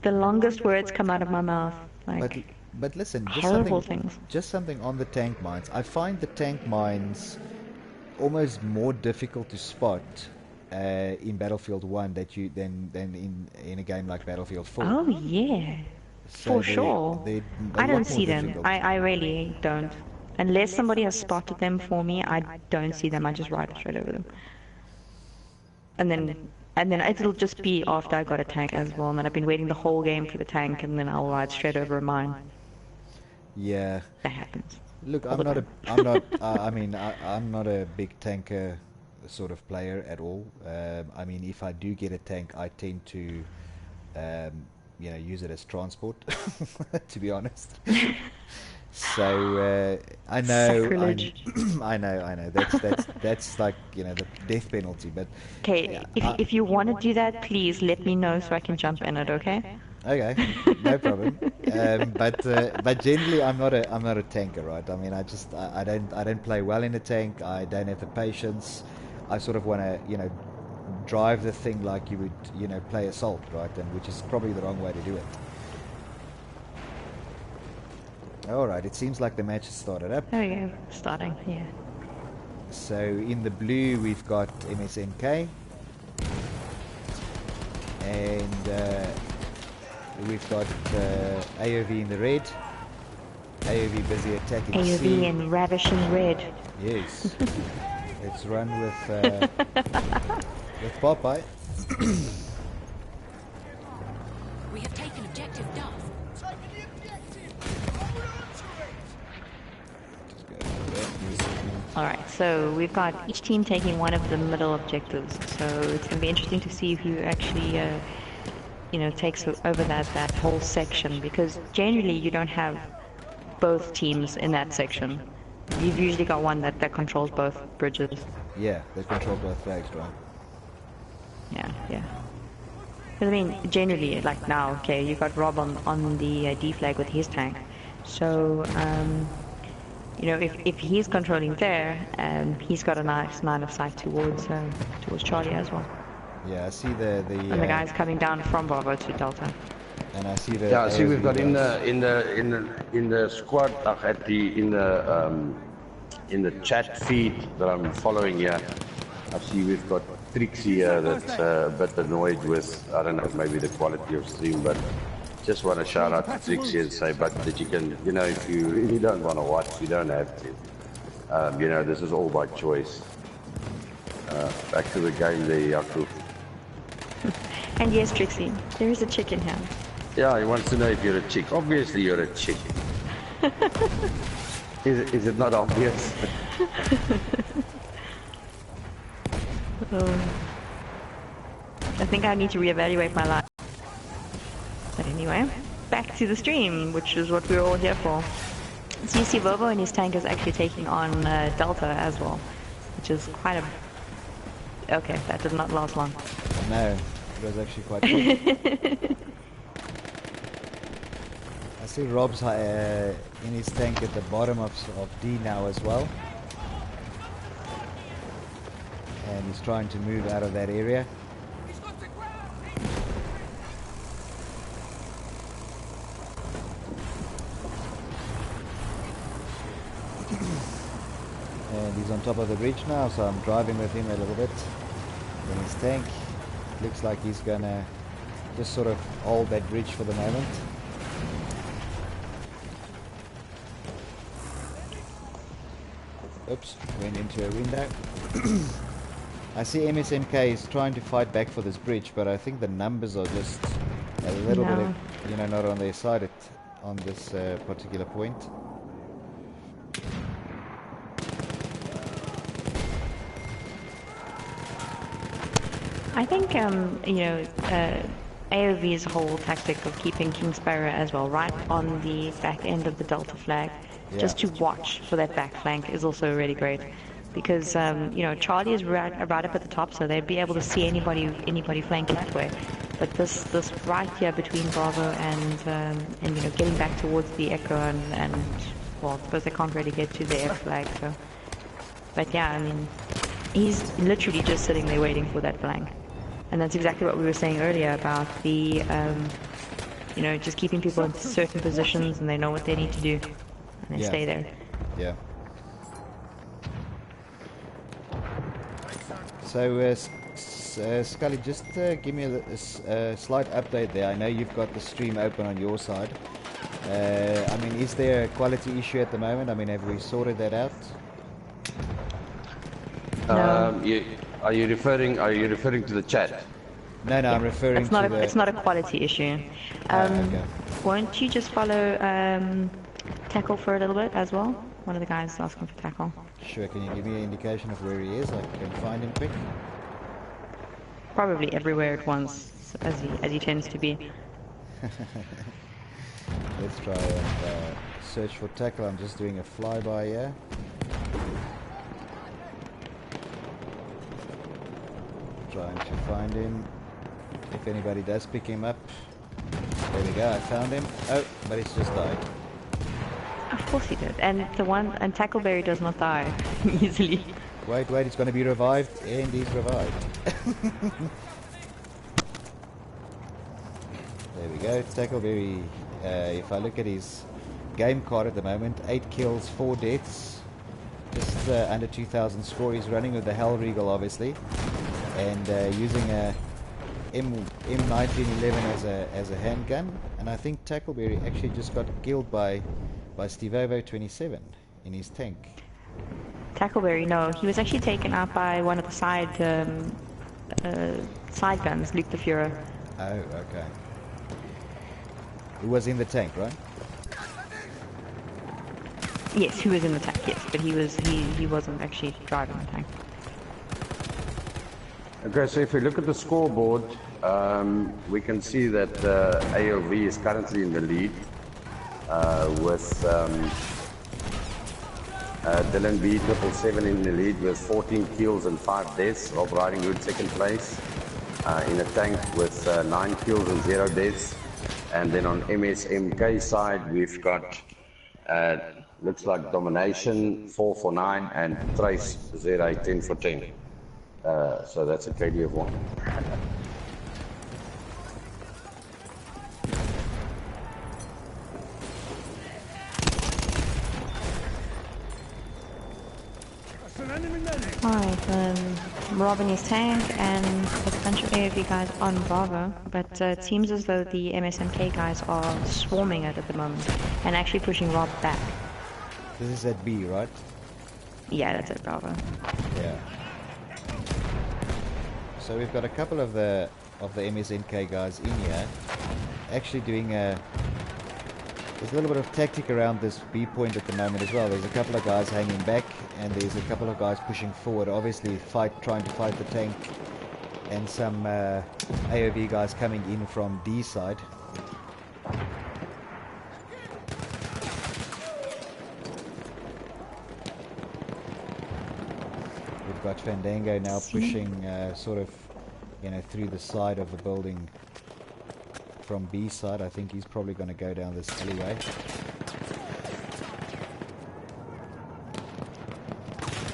Speaker 2: The longest words come out of my mouth. Like,
Speaker 1: but listen,
Speaker 2: horrible things.
Speaker 1: Just something on the tank mines. I find the tank mines almost more difficult to spot in Battlefield 1 than in a game like Battlefield 4.
Speaker 2: Oh yeah,
Speaker 1: So
Speaker 2: for sure. I don't see them. I really don't. Unless somebody has spotted them for me, I don't see them. I just ride straight over them. And then it'll just be after I got a tank as well, and then I've been waiting the whole game for the tank, and then I'll ride straight over a mine.
Speaker 1: Yeah.
Speaker 2: That happens.
Speaker 1: Look, I'm not a big tanker sort of player at all. I mean, if I do get a tank, I tend to, use it as transport, to be honest. So I know, I know. That's like the death penalty. But
Speaker 2: okay, if you want to do that, please let me know so I can jump in it. Okay.
Speaker 1: Okay, no problem. But generally, I'm not a tanker, right? I mean, I don't play well in a tank. I don't have the patience. I sort of want to drive the thing like you would play assault, right? And which is probably the wrong way to do it. Alright, it seems like the match has started up.
Speaker 2: There we go, starting, yeah.
Speaker 1: So in the blue we've got MSMK. And we've got AoV in the red. AoV busy attacking
Speaker 2: AoV
Speaker 1: C.
Speaker 2: in ravishing red.
Speaker 1: Yes. Let's run with Popeye.
Speaker 4: We have taken objective Duff.
Speaker 2: Alright, so we've got each team taking one of the middle objectives, so it's going to be interesting to see who actually, takes over that whole section, because generally you don't have both teams in that section. You've usually got one that controls both bridges.
Speaker 1: Yeah, they control both flags, right?
Speaker 2: Yeah. Because I mean, generally, like now, okay, you got Rob on the D flag with his tank, so if he's controlling there, he's got a nice line of sight towards Charlie as well.
Speaker 1: Yeah, I see the
Speaker 2: and the guys coming down from Bravo to Delta.
Speaker 1: And I see the
Speaker 3: Yeah, I see we've got in the squad in the chat feed that I'm following here. I see we've got Trixie here that's a bit annoyed with, I don't know, maybe the quality of stream, but just want to shout out to Trixie and say, but that you can, if you really don't want to watch, you don't have to. This is all by choice. Back to the game there, Yaku.
Speaker 2: And yes, Trixie, there is a chick in here.
Speaker 3: Yeah, he wants to know if you're a chick. Obviously you're a chick. Is it not obvious?
Speaker 2: I think I need to reevaluate my life. But anyway, back to the stream, which is what we're all here for. So you see Vovo and his tank is actually taking on Delta as well, which is quite a... Okay, that did not last long.
Speaker 1: No, it was actually quite quick. I see Rob's in his tank at the bottom of D now as well. And he's trying to move out of that area. And he's on top of the bridge now, so I'm driving with him a little bit in his tank. Looks like he's gonna just sort of hold that bridge for the moment. Oops, went into a window. I see MSMK is trying to fight back for this bridge, but I think the numbers are just a little bit, not on their side on this particular point.
Speaker 2: I think, AoV's whole tactic of keeping King Sparrow as well right on the back end of the Delta flag, just to watch for that back flank is also really great. Because, Charlie is right up at the top, so they'd be able to see anybody flanking that way. But this right here between Bravo and getting back towards the Echo and well, I suppose they can't really get to the F flag, so. But yeah, I mean, he's literally just sitting there waiting for that flank. And that's exactly what we were saying earlier about the, just keeping people in certain positions and they know what they need to do. And they stay there.
Speaker 1: Yeah. So, Scully, just give me a slight update there. I know you've got the stream open on your side. I mean, is there a quality issue at the moment? I mean, have we sorted that out?
Speaker 2: No.
Speaker 3: Are you referring to the chat?
Speaker 1: No, I'm referring to the...
Speaker 2: It's not a quality issue.
Speaker 1: Okay.
Speaker 2: Won't you just follow Tackle for a little bit as well? One of the guys is asking for Tackle.
Speaker 1: Sure, can you give me an indication of where he is? I can find him quick.
Speaker 2: Probably everywhere at once, as he tends to be.
Speaker 1: Let's try and search for Tackle. I'm just doing a flyby here. Trying to find him. If anybody does pick him up. There we go, I found him. Oh, but he's just died.
Speaker 2: Of course he did. And Tackleberry does not die easily.
Speaker 1: Wait, he's going to be revived, and he's revived. There we go, Tackleberry. If I look at his game card at the moment, 8 kills, 4 deaths, just under 2,000 score. He's running with the Hell Regal, obviously, and using a M1911 as a handgun. And I think Tackleberry actually just got killed by Stevovo 27 in his tank.
Speaker 2: Tackleberry, no, he was actually taken out by one of the side guns, Luke the Fuhrer.
Speaker 1: Oh, okay. Who was in the tank, right?
Speaker 2: Yes, who was in the tank? Yes, but he wasn't actually driving the tank.
Speaker 3: Okay, so if we look at the scoreboard, we can see that AoV is currently in the lead with Dylan B 777 in the lead with 14 kills and 5 deaths. Rob Riding Hood second place in a tank with 9 kills and 0 deaths. And then on MSMK side, we've got looks like Domination 4 for 9 and Trace ZA 10 for 10. So that's a KD of 1.
Speaker 2: Alright, Rob in his tank, and there's a bunch of AoV guys on Bravo, but it seems as though the MSMK guys are swarming it at the moment, and actually pushing Rob back.
Speaker 1: This is at B, right?
Speaker 2: Yeah, that's at Bravo.
Speaker 1: Yeah. So we've got a couple of the MSMK guys in here, actually doing there's a little bit of tactic around this B point at the moment as well. There's a couple of guys hanging back, and there's a couple of guys pushing forward, obviously trying to fight the tank, and some AoV guys coming in from D side. We've got Fandango now pushing sort of, through the side of the building from B side. I think he's probably going to go down this alleyway.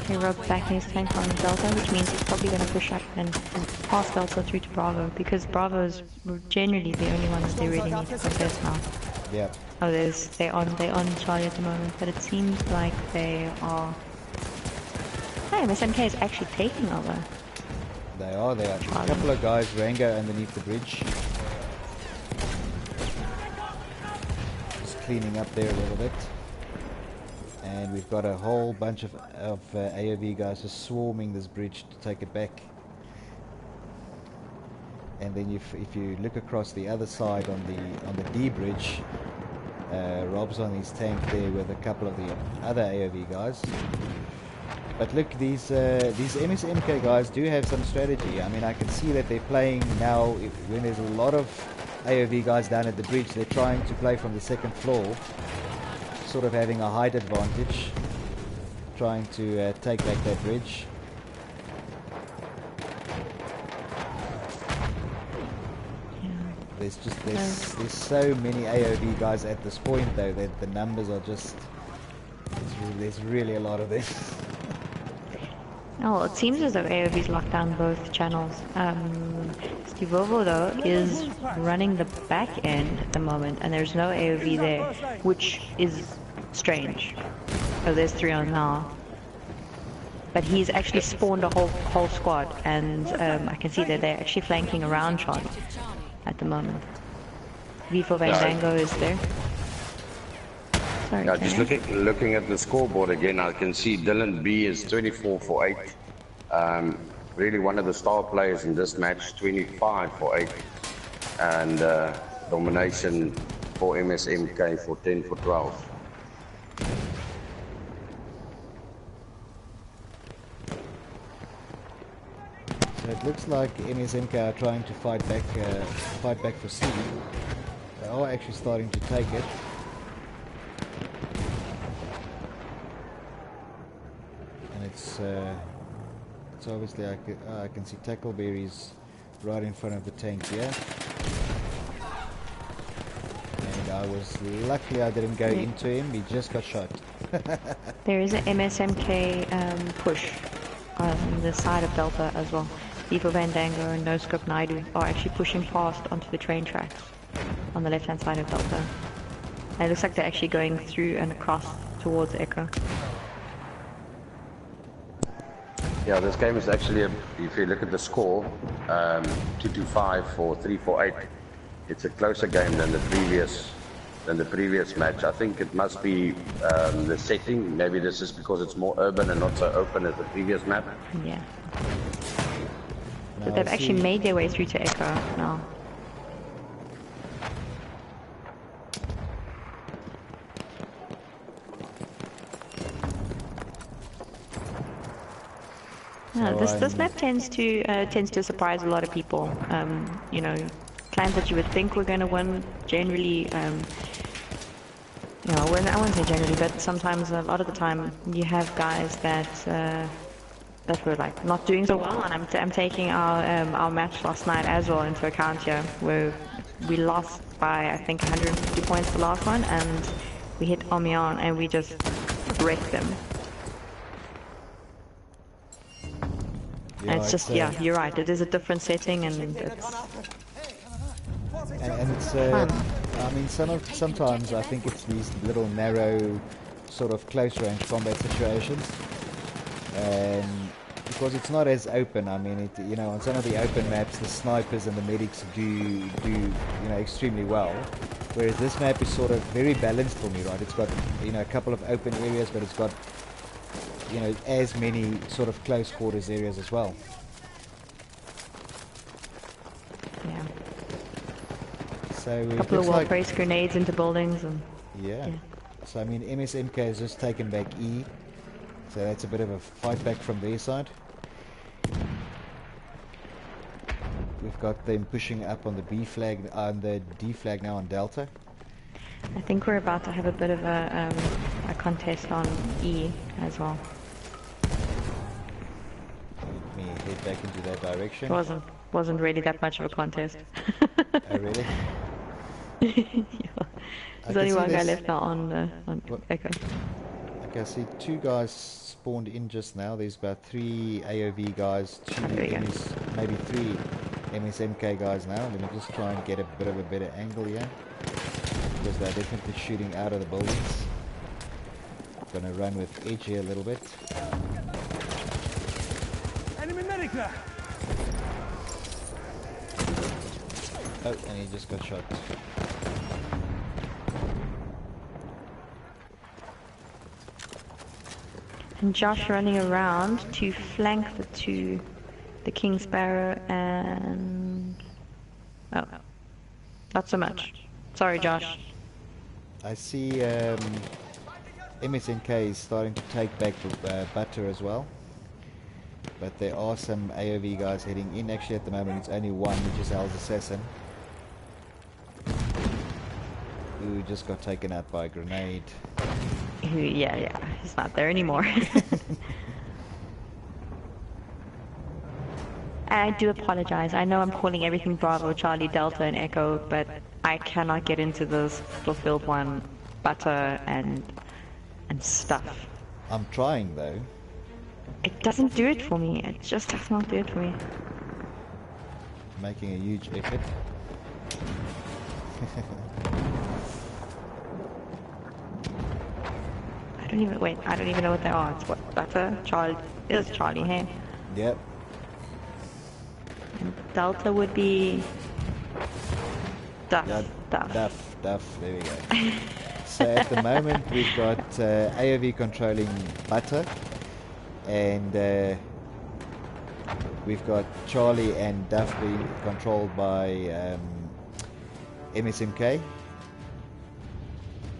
Speaker 2: Okay, Rob's back in his tank on Delta, which means he's probably going to push up and pass Delta through to Bravo, because Bravo is generally the only one that they really need to contest now.
Speaker 1: Yeah.
Speaker 2: Oh, they're on Charlie at the moment, but it seems like they are... Hey, MSMK is actually taking over.
Speaker 1: They are. A couple of guys, Rango underneath the bridge. Just cleaning up there a little bit. And we've got a whole bunch of AoV guys just swarming this bridge to take it back. And then if you look across the other side on the D bridge, Rob's on his tank there with a couple of the other AoV guys. But look, these MSMK guys do have some strategy. I mean, I can see that they're playing now, when there's a lot of AoV guys down at the bridge, they're trying to play from the second floor, sort of having a height advantage, trying to take back that bridge. There's so many AoV guys at this point though that the numbers are just, there's really a lot of them.
Speaker 2: Oh, it seems as though AoV's locked down both channels. Stivovo though is running the back end at the moment, and there's no AoV there, which is strange. Oh, there's 3 on now. But he's actually spawned a whole squad, and I can see that they're actually flanking around Sean at the moment. V for Vandango is there. Sorry,
Speaker 3: yeah, just looking at the scoreboard again, I can see Dylan B is 24 for 8. Really one of the star players in this match, 25 for 8. And domination for MSMK for 10 for 12.
Speaker 1: So it looks like MSMK are trying to fight back for C. They are actually starting to take it. And it's obviously, I can see Tackleberry's right in front of the tank here. And luckily I didn't go into him, he just got shot.
Speaker 2: There is an MSMK push on the side of Delta as well. Vivo Vandango and No Scope Naidu are actually pushing past onto the train tracks on the left hand side of Delta. And it looks like they're actually going through and across towards Echo.
Speaker 3: Yeah, this game is actually, if you look at the score, 2-5 for 3-4-8. It's a closer game than the previous match. I think it must be the setting. Maybe this is because it's more urban and not so open as the previous map.
Speaker 2: Yeah. But they've actually made their way through to Echo now. Yeah, this map tends to surprise a lot of people. You know, clans that you would think were going to win generally. You know, I wouldn't say generally, but sometimes, a lot of the time, you have guys that were like not doing so well. And I'm taking our match last night as well into account here, where we lost by I think 150 points the last one, and we hit Omion and we just wrecked them. And it's just, yeah, you're right, it is a different setting, and it's...
Speaker 1: And it's, I mean, sometimes I think it's these little narrow, sort of close range combat situations. Because it's not as open. I mean, you know, on some of the open maps, the snipers and the medics do you know, extremely well. Whereas this map is sort of very balanced for me, right? It's got, you know, a couple of open areas, but it's got, you know, as many sort of close quarters areas as well.
Speaker 2: Yeah.
Speaker 1: So
Speaker 2: a couple of well-placed grenades into buildings and...
Speaker 1: Yeah. So I mean, MSMK has just taken back E. So that's a bit of a fight back from their side. We've got them pushing up on the B flag, on the D flag now on Delta.
Speaker 2: I think we're about to have a bit of a contest on E as well.
Speaker 1: Let me head back into that direction.
Speaker 2: Wasn't really that much of a contest.
Speaker 1: Oh really?
Speaker 2: Yeah. There's only one guy left now on Echo.
Speaker 1: Okay, I see 2 guys spawned in just now. There's about 3 AoV guys, 2 maybe 3 MSMK guys now. Let me just try and get a bit of a better angle here, because they're definitely shooting out of the buildings. Gonna run with edge here a little bit.
Speaker 5: Enemy medic there.
Speaker 1: Oh, and he just got shot.
Speaker 2: And Josh running around to flank the King Sparrow and... Oh, not so much. Sorry, Josh.
Speaker 1: I see MSMK is starting to take back butter as well. But there are some AoV guys heading in. Actually, at the moment, it's only one, which is Al's Assassin, who just got taken out by a grenade.
Speaker 2: Yeah, he's not there anymore. I do apologize. I know I'm calling everything Bravo, Charlie, Delta, and Echo, but I cannot get into this fulfilled one, butter and stuff.
Speaker 1: I'm trying though.
Speaker 2: It doesn't do it for me. It just does not do it for me.
Speaker 1: Making a huge effort.
Speaker 2: I don't even know what they are. It's what, butter, Charlie. It's Charlie, hey.
Speaker 1: Yep.
Speaker 2: And Delta would be Duff.
Speaker 1: Yeah,
Speaker 2: Duff.
Speaker 1: Duff. There we go. So at the moment we've got AoV controlling butter, and we've got Charlie and Duff being controlled by MSMK,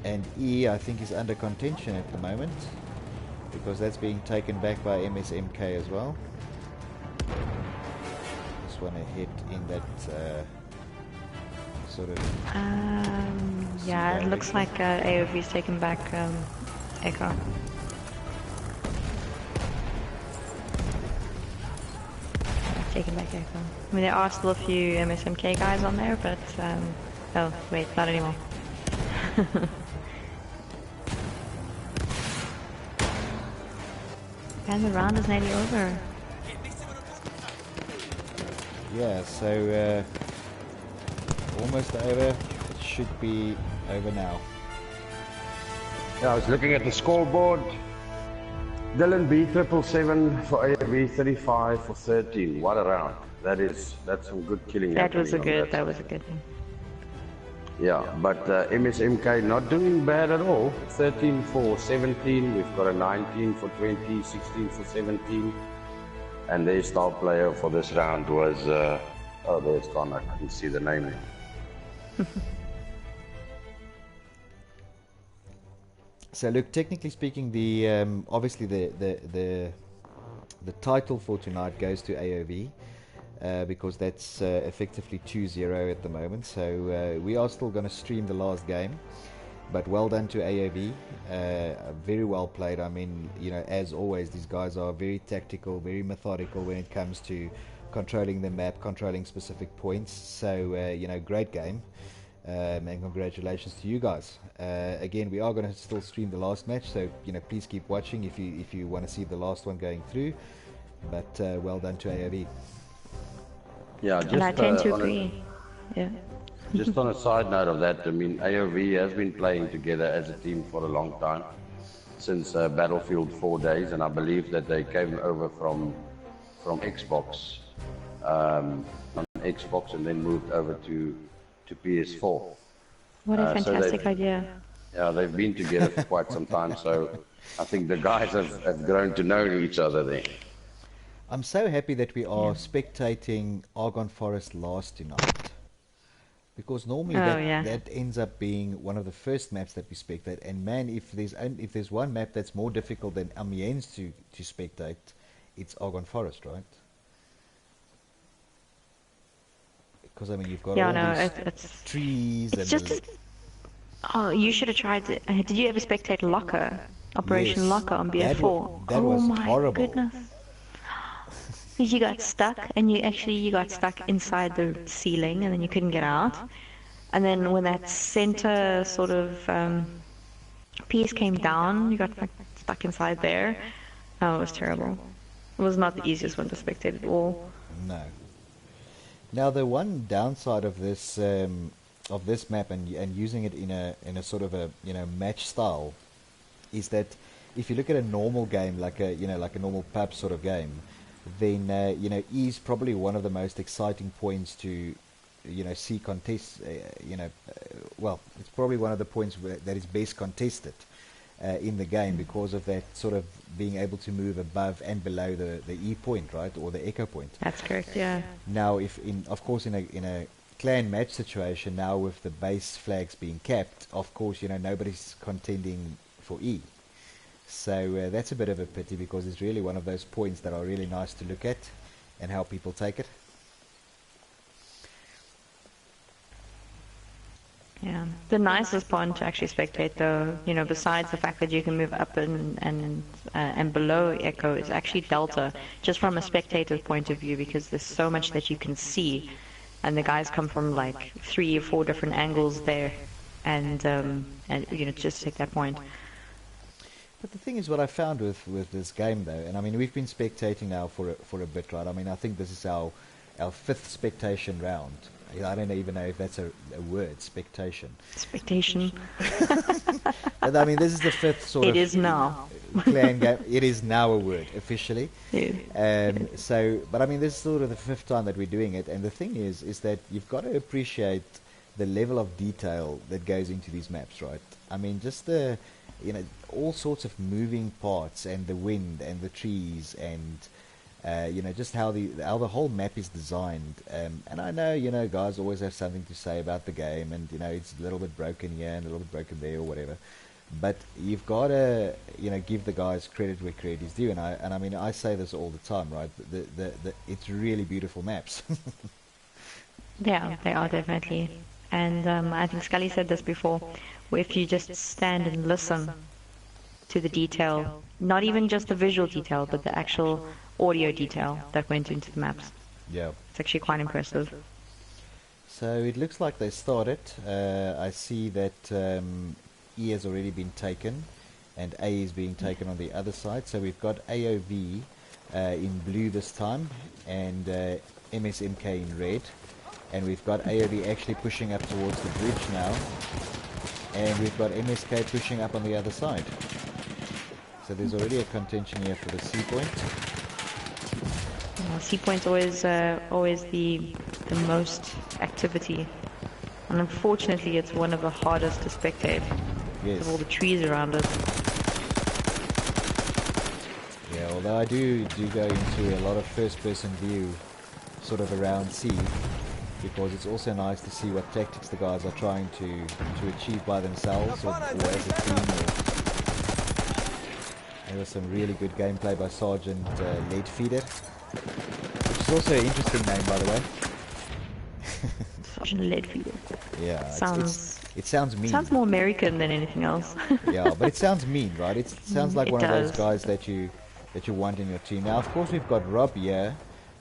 Speaker 1: and E I think is under contention at the moment because that's being taken back by MSMK as well. Just want to hit in that sort of
Speaker 2: yeah, it looks like AoV's taken back Echo. Taken back Echo. I mean, there are still a few MSMK guys on there, but oh wait, not anymore. And the round is nearly over.
Speaker 1: yeah, so almost over. It should be over now.
Speaker 3: Yeah, I was looking at the scoreboard. Dylan B 777 for AoV, 35 for 13. What a round! That's some good killing.
Speaker 2: That was a good thing.
Speaker 3: Yeah, but MSMK not doing bad at all. 13 for 17. We've got a 19 for 20, 16 for 17. And their star player for this round was oh, there's gone. I couldn't see the name.
Speaker 1: So look, technically speaking, the obviously the title for tonight goes to AoV because that's effectively 2-0 at the moment. So we are still going to stream the last game, but well done to AoV. Very well played. I mean, you know, as always, these guys are very tactical, very methodical when it comes to controlling the map, controlling specific points. So you know, great game. And congratulations to you guys. Again, we are going to still stream the last match, so you know, please keep watching if you want to see the last one going through. But well done to AoV.
Speaker 3: Yeah, just
Speaker 2: And I tend to agree. Yeah.
Speaker 3: Just on a side note of that, I mean, AoV has been playing together as a team for a long time, since Battlefield 4 days, and I believe that they came over from Xbox, on Xbox, and then moved over to PS4.
Speaker 2: What a fantastic idea.
Speaker 3: Yeah, they've been together for quite some time, so I think the guys have grown to know each other there.
Speaker 1: I'm so happy that we are spectating Argonne Forest last tonight, because normally that ends up being one of the first maps that we spectate. And man, if there's one map that's more difficult than Amiens to spectate, it's Argonne Forest, right? Because I mean, you've got all these trees.
Speaker 2: It's just. Oh, you should have tried it. Did you ever spectate Locker? Operation Locker on BF4?
Speaker 1: That was horrible.
Speaker 2: Oh my goodness. Because you got stuck, and you got stuck inside the ceiling, and then you couldn't get out. And then when that center sort of piece came down, you got like, stuck inside there. Oh, it was terrible. It was not the easiest one to spectate at all.
Speaker 1: No. Now the one downside of this map and using it in a sort of a match style is that if you look at a normal game like a normal pub sort of game, then E is probably one of the most exciting points to see contests. Well, it's probably one of the points that is best contested in the game because of that sort of being able to move above and below the E point, right, or the echo point.
Speaker 2: That's correct. Yeah.
Speaker 1: Now, in a clan match situation, now with the base flags being capped, of course, nobody's contending for E. So that's a bit of a pity, because it's really one of those points that are really nice to look at and how people take it.
Speaker 2: Yeah, the nicest point to actually spectate, though, you know, besides the fact that you can move up and below Echo, is actually Delta, just from a spectator's point of view, because there's so much that you can see, and the guys come from like 3 or 4 different angles there, and you know, just take that point.
Speaker 1: But the thing is, what I found with this game, though, and I mean, we've been spectating now for a bit, right? I mean, I think this is our 5th spectation round. I don't even know if that's a word, spectation.
Speaker 2: Spectation.
Speaker 1: But I mean, this is the 5th sort of...
Speaker 2: It is now.
Speaker 1: Clan game. It is now a word, officially.
Speaker 2: Yeah.
Speaker 1: So, but I mean, this is sort of the 5th time that we're doing it, and the thing is that you've got to appreciate the level of detail that goes into these maps, right? I mean, just the, you know, all sorts of moving parts, and the wind, and the trees, and you know, just how the whole map is designed. And I know, you know, guys always have something to say about the game, and you know, it's a little bit broken here and a little bit broken there or whatever. But you've got to, you know, give the guys credit where credit is due. And I mean, I say this all the time, right? It's really beautiful maps.
Speaker 2: Yeah, they are definitely. And I think Scully said this before, where if you just stand and listen to the detail, not even just the visual detail, but the actual audio detail that went into the maps.
Speaker 1: Yeah.
Speaker 2: It's actually quite impressive.
Speaker 1: So it looks like they started. I see that E has already been taken, and A is being taken on the other side. So we've got AoV in blue this time, and MSMK in red. And we've got AoV actually pushing up towards the bridge now, and we've got MSK pushing up on the other side. So there's already a contention here for the C point.
Speaker 2: Well, C point's always the most activity, and unfortunately, it's one of the hardest to spectate.
Speaker 1: Yes.
Speaker 2: With all the trees around us.
Speaker 1: Yeah, although I do go into a lot of first-person view, sort of around C, because it's also nice to see what tactics the guys are trying to achieve by themselves or as a team. There was some really good gameplay by Sergeant Leadfeeder, which is also an interesting name, by the way.
Speaker 2: Sergeant Leadfeeder.
Speaker 1: Yeah, it sounds mean.
Speaker 2: Sounds more American than anything else.
Speaker 1: Yeah, but it sounds mean, right? It sounds like one of those
Speaker 2: does.
Speaker 1: guys that you want in your team. Now, of course, we've got Rob here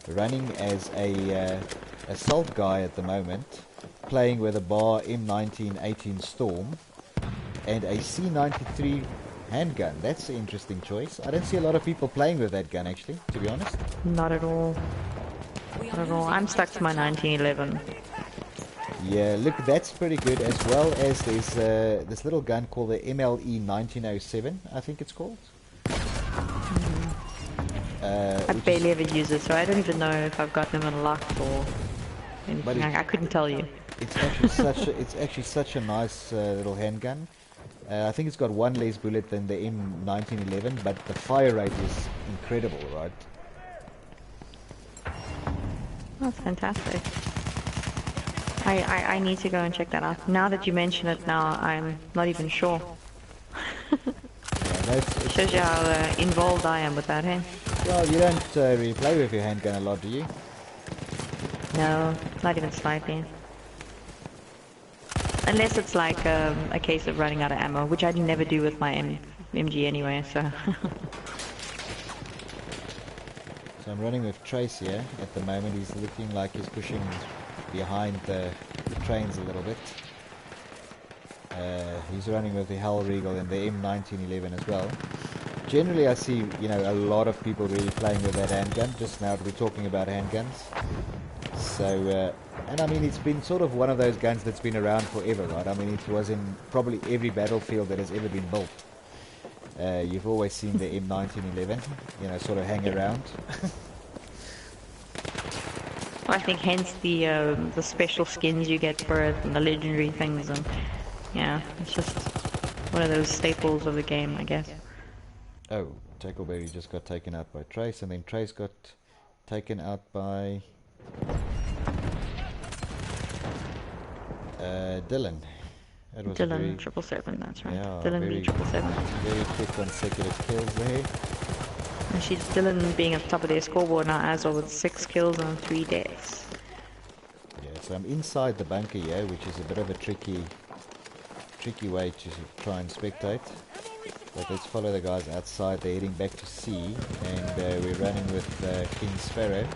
Speaker 1: running as a assault guy at the moment, playing with a bar M1918 Storm and a C93 handgun. That's an interesting choice. I don't see a lot of people playing with that gun, actually, to be honest.
Speaker 2: Not at all. Not at all. I'm stuck to my 1911.
Speaker 1: Yeah, look, that's pretty good, as well as there's this little gun called the MLE 1907, I think it's called.
Speaker 2: I barely ever use it, so I don't even know if I've got them unlocked or anything. I couldn't tell you.
Speaker 1: It's actually such a nice little handgun. I think it's got one less bullet than the M1911, but the fire rate is incredible, right?
Speaker 2: That's fantastic. I need to go and check that out. Now that you mention it, now I'm not even sure.
Speaker 1: Yeah,
Speaker 2: Shows you how involved I am with that, hey?
Speaker 1: well, you don't really play with your handgun a lot, do you?
Speaker 2: No, not even slightly. Unless it's like a case of running out of ammo, which I never do with my MG anyway, so...
Speaker 1: So I'm running with Trace here at the moment. He's looking like he's pushing behind the trains a little bit. He's running with the Hell Regal and the M1911 as well. Generally I see, you know, a lot of people really playing with that handgun, just now that we're talking about handguns. So, and I mean, it's been sort of one of those guns that's been around forever, right? I mean, it was in probably every battlefield that has ever been built. You've always seen the M1911, you know, sort of hang around.
Speaker 2: I think hence the special skins you get for it and the legendary things, and yeah, it's just one of those staples of the game, I guess.
Speaker 1: Oh, Tackleberry just got taken out by Trace, and then Trace got taken out by Dylan. That was
Speaker 2: Dylan 777, that's right.
Speaker 1: yeah,
Speaker 2: Dylan
Speaker 1: very,
Speaker 2: B 777.
Speaker 1: very quick consecutive kills there.
Speaker 2: And she's Dylan being at the top of their scoreboard now as well with 6 kills and 3 deaths.
Speaker 1: Yeah, so I'm inside the bunker here, which is a bit of a tricky way to try and spectate. But let's follow the guys outside. They're heading back to C, and we're running with King Sparrow.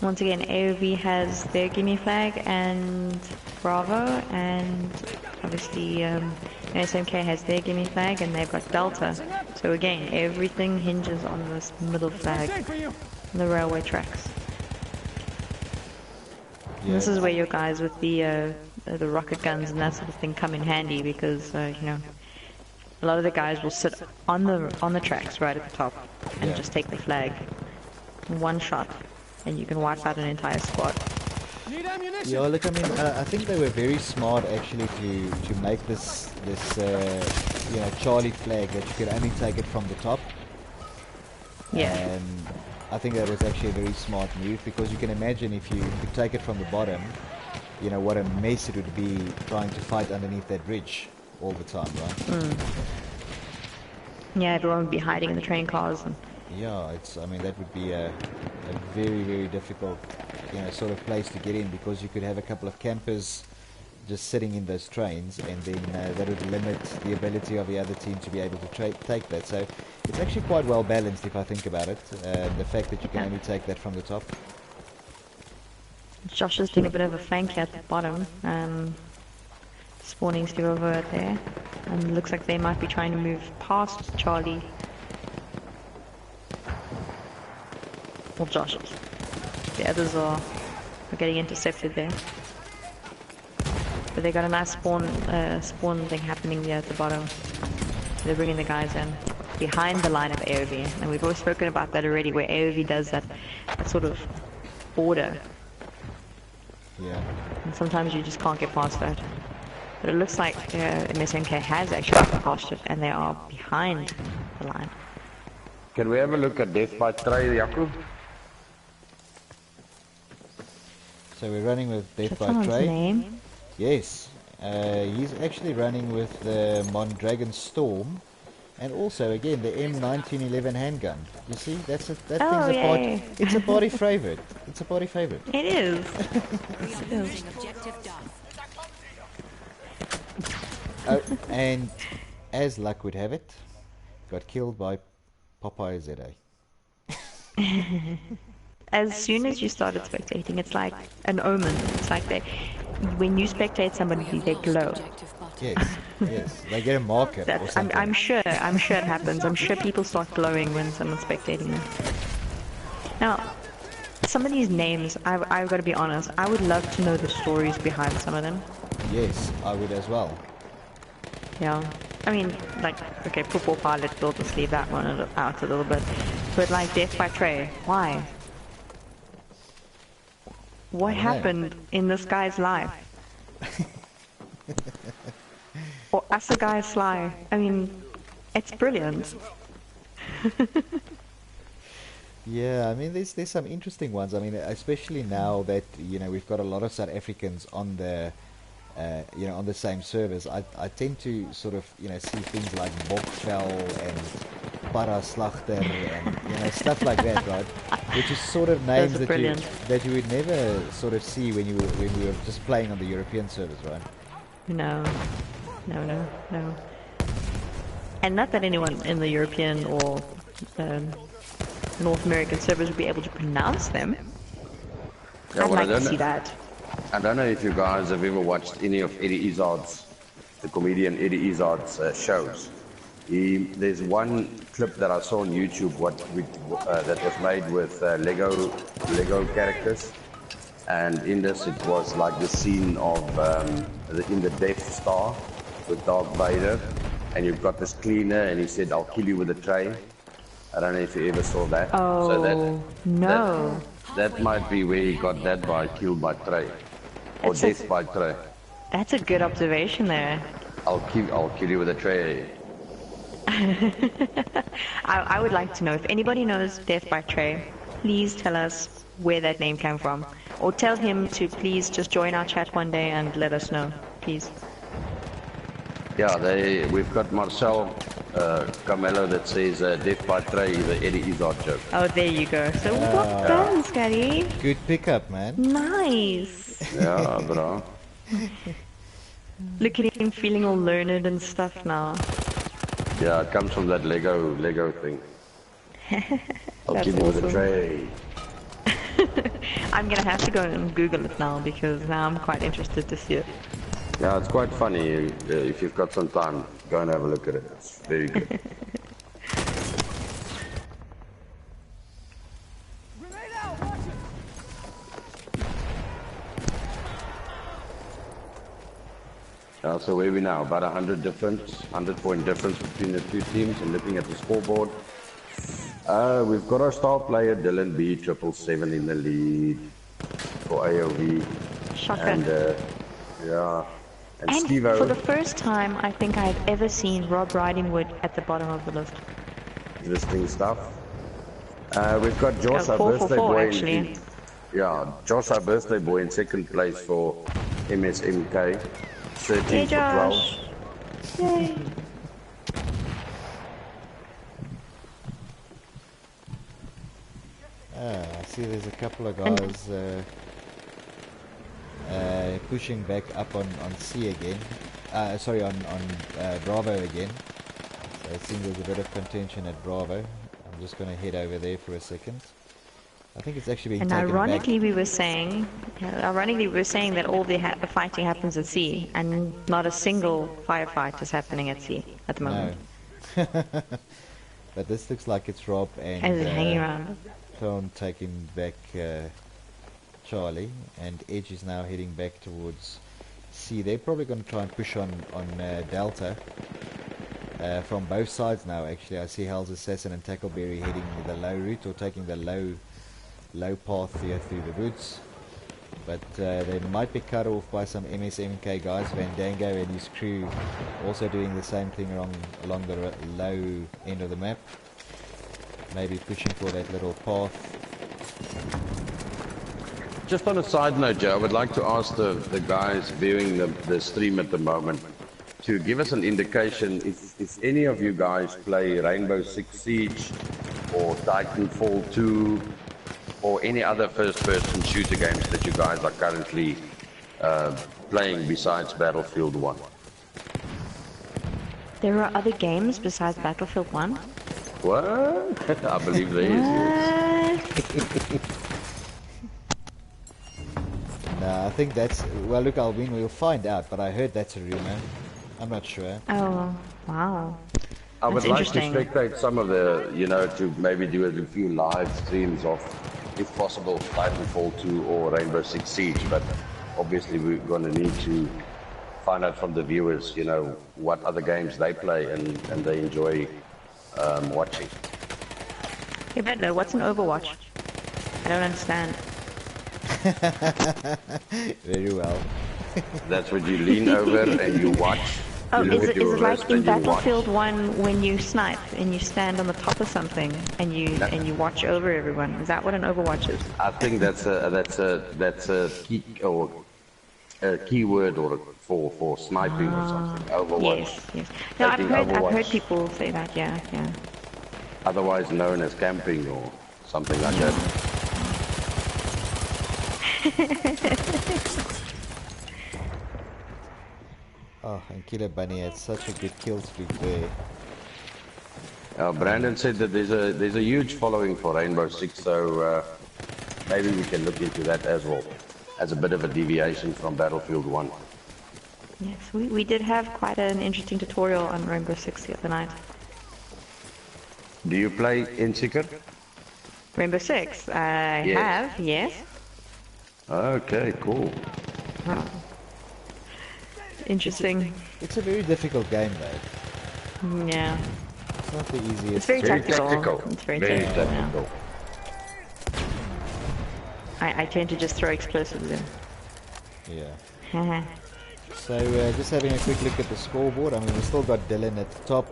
Speaker 2: Once again, AoV has their gimme flag and Bravo, and obviously MSMK has their gimme flag and they've got Delta. So again, everything hinges on this middle flag, the railway tracks. And this is where your guys with the rocket guns and that sort of thing come in handy, because you know, a lot of the guys will sit on the tracks right at the top and just take the flag. One shot, and you can wipe out an entire squad.
Speaker 1: Yeah, look, I mean, I think they were very smart actually to make this you know, Charlie flag that you could only take it from the top.
Speaker 2: Yeah.
Speaker 1: And I think that was actually a very smart move, because you can imagine if you could take it from the bottom, you know, what a mess it would be trying to fight underneath that bridge all the time, right?
Speaker 2: Yeah, everyone would be hiding in the train cars. And
Speaker 1: yeah, I mean, that would be a very, very difficult, you know, sort of place to get in, because you could have a couple of campers just sitting in those trains, and then that would limit the ability of the other team to be able to take that. So it's actually quite well balanced if I think about it, the fact that you can only take that from the top.
Speaker 2: Josh is doing a bit of a flank here at the bottom, spawning Steve over there, and it looks like they might be trying to move past Charlie. Well, Josh is. The others are getting intercepted there. But they got a nice spawn thing happening there at the bottom. They're bringing the guys in behind the line of AoV, and we've always spoken about that already, where AoV does that sort of border.
Speaker 1: Yeah.
Speaker 2: And sometimes you just can't get past that. But it looks like MSMK has actually got past it, and they are behind the line.
Speaker 3: Can we have a look at Death by Trey, Jakub?
Speaker 1: So we're running with Death by
Speaker 2: Someone's
Speaker 1: Trey.
Speaker 2: name.
Speaker 1: Yes, he's actually running with the Mondragon Storm, and also again the M1911 handgun. You see, that thing's a party. It's a party favorite. It's a party favorite.
Speaker 2: It is.
Speaker 4: Objective done.
Speaker 1: Oh, and as luck would have it, got killed by Popeye ZA.
Speaker 2: As soon as you started spectating, it's like an omen. It's like when you spectate somebody, they glow.
Speaker 1: Yes, yes, they get a marker or something.
Speaker 2: I'm sure it happens. I'm sure people start glowing when someone's spectating them. Now, some of these names, I've got to be honest, I would love to know the stories behind some of them.
Speaker 1: Yes, I would as well.
Speaker 2: Yeah. I mean, like, okay, Football Pilot, we'll just leave that one out a little bit. But like Death by Trey, why? What happened in this guy's life? Or as a guy Sly? I mean, it's brilliant.
Speaker 1: Yeah, I mean, there's some interesting ones. I mean, especially now that, you know, we've got a lot of South Africans on the, you know, on the same servers. I tend to sort of, you know, see things like Bokvel and Paraslachter and, you know, stuff like that, right? Which is sort of names that you would never sort of see when you were just playing on the European servers, right?
Speaker 2: No. And not that anyone in the European or North American servers would be able to pronounce them.
Speaker 3: Yeah,
Speaker 2: I'd like to see that.
Speaker 3: I don't know if you guys have ever watched any of Eddie Izzard's, the comedian Eddie Izzard's shows. There's one clip that I saw on YouTube that was made with Lego characters, and in this it was like the scene of in the Death Star with Darth Vader, and you've got this cleaner, and he said, "I'll kill you with a tray." I don't know if you ever saw that.
Speaker 2: Oh,
Speaker 3: so
Speaker 2: no.
Speaker 3: That might be where he got that by killed by tray, or death by tray.
Speaker 2: That's a good observation there.
Speaker 3: I'll kill you with a tray.
Speaker 2: I would like to know if anybody knows Death by Trey. please tell us where that name came from? Or tell him to please just join our chat one day and let us know, please.
Speaker 3: Yeah, we've got Marcel Carmelo that says Death by Trey, the Eddie Izzard joke.
Speaker 2: Oh, there you go. So well done, Scotty.
Speaker 1: Good pickup, man.
Speaker 2: Nice.
Speaker 3: Yeah, bro.
Speaker 2: Look at him feeling all learned and stuff now.
Speaker 3: Yeah, it comes from that Lego thing. I'll
Speaker 2: That's
Speaker 3: give you the
Speaker 2: awesome.
Speaker 3: tray.
Speaker 2: I'm gonna have to go and Google it now because now I'm quite interested to see it.
Speaker 3: Yeah, it's quite funny. If you've got some time, go and have a look at it. It's very good. So where are we now? About 100-point difference between the two teams. And looking at the scoreboard, we've got our star player Dylan B777 in the lead for AoV.
Speaker 2: Shocker.
Speaker 3: And yeah, and
Speaker 2: And
Speaker 3: Steve-O.
Speaker 2: for the first time, I think I've ever seen Rob Ridingwood at the bottom of the list.
Speaker 3: Interesting stuff. We've got Josh, our
Speaker 2: 4 for
Speaker 3: birthday
Speaker 2: 4
Speaker 3: boy.
Speaker 2: actually.
Speaker 3: Yeah, Josh, our birthday boy, in second place for MSMK. 13
Speaker 2: Hey
Speaker 3: for
Speaker 2: Josh.
Speaker 3: 12.
Speaker 2: Yay.
Speaker 1: I see there's a couple of guys pushing back up on C again. Sorry, on Bravo again. So it seems there's a bit of contention at Bravo. I'm just going to head over there for a second. I think it's actually being
Speaker 2: And
Speaker 1: taken
Speaker 2: ironically,
Speaker 1: back.
Speaker 2: we were saying that all the fighting happens at sea, and not a single firefight is happening at sea at the
Speaker 1: No.
Speaker 2: moment.
Speaker 1: But this looks like it's Rob and
Speaker 2: And it's hanging around.
Speaker 1: Clone taking back Charlie, and Edge is now heading back towards C. They're probably going to try and push on Delta from both sides now. Actually, I see Hell's Assassin and Tackleberry heading the low route, or taking the low path here through the woods. But they might be cut off by some MSMK guys. Vandango and his crew also doing the same thing along the low end of the map. Maybe pushing for that little path.
Speaker 3: Just on a side note, Joe, I would like to ask the guys viewing the stream at the moment to give us an indication if any of you guys play Rainbow Six Siege or Titanfall 2 or any other first-person shooter games that you guys are currently playing besides Battlefield 1.
Speaker 2: There are other games besides Battlefield 1?
Speaker 3: What? I believe there is. Yes.
Speaker 1: No, I think that's... Well, look, Alvin, we'll find out, but I heard that's a rumor. I'm not sure.
Speaker 2: Oh, wow.
Speaker 3: I would
Speaker 2: That's
Speaker 3: like to
Speaker 2: interesting.
Speaker 3: spectate some of the, to maybe do a few live streams of, if possible, Titanfall 2 or Rainbow Six Siege, but obviously we're going to need to find out from the viewers, what other games they play and they enjoy watching.
Speaker 2: Hey, Bedler, what's an Overwatch? I don't understand.
Speaker 1: Very well.
Speaker 3: That's what you lean over and you watch.
Speaker 2: Oh,
Speaker 3: You look
Speaker 2: is
Speaker 3: at
Speaker 2: it
Speaker 3: your
Speaker 2: like
Speaker 3: wrist
Speaker 2: in
Speaker 3: and you watch.
Speaker 2: Battlefield 1 when you snipe and you stand on the top of something and you watch over everyone? Is that what an Overwatch is?
Speaker 3: I think that's a key or a keyword or for sniping or something. Overwatch.
Speaker 2: Yes. No, I've
Speaker 3: Taking
Speaker 2: heard
Speaker 3: Overwatch.
Speaker 2: people say that. Yeah.
Speaker 3: Otherwise known as camping or something like that.
Speaker 1: Oh, and Killer Bunny had such a good kill streak there.
Speaker 3: Brandon said that there's a huge following for Rainbow Six, so maybe we can look into that as well, as a bit of a deviation from Battlefield 1.
Speaker 2: Yes, we did have quite an interesting tutorial on Rainbow Six the other night.
Speaker 3: Do you play Inseeker?
Speaker 2: Rainbow Six, I
Speaker 3: Yes.
Speaker 2: have, yes.
Speaker 3: Okay, cool.
Speaker 2: Wow. Interesting.
Speaker 1: It's a very difficult game though.
Speaker 2: Yeah.
Speaker 1: It's not the easiest.
Speaker 2: It's very tactical. It's very tactical, yeah.
Speaker 3: tactical.
Speaker 2: I tend to just throw explosives in.
Speaker 1: Yeah. So just having a quick look at the scoreboard. I mean, we've still got Dylan at the top.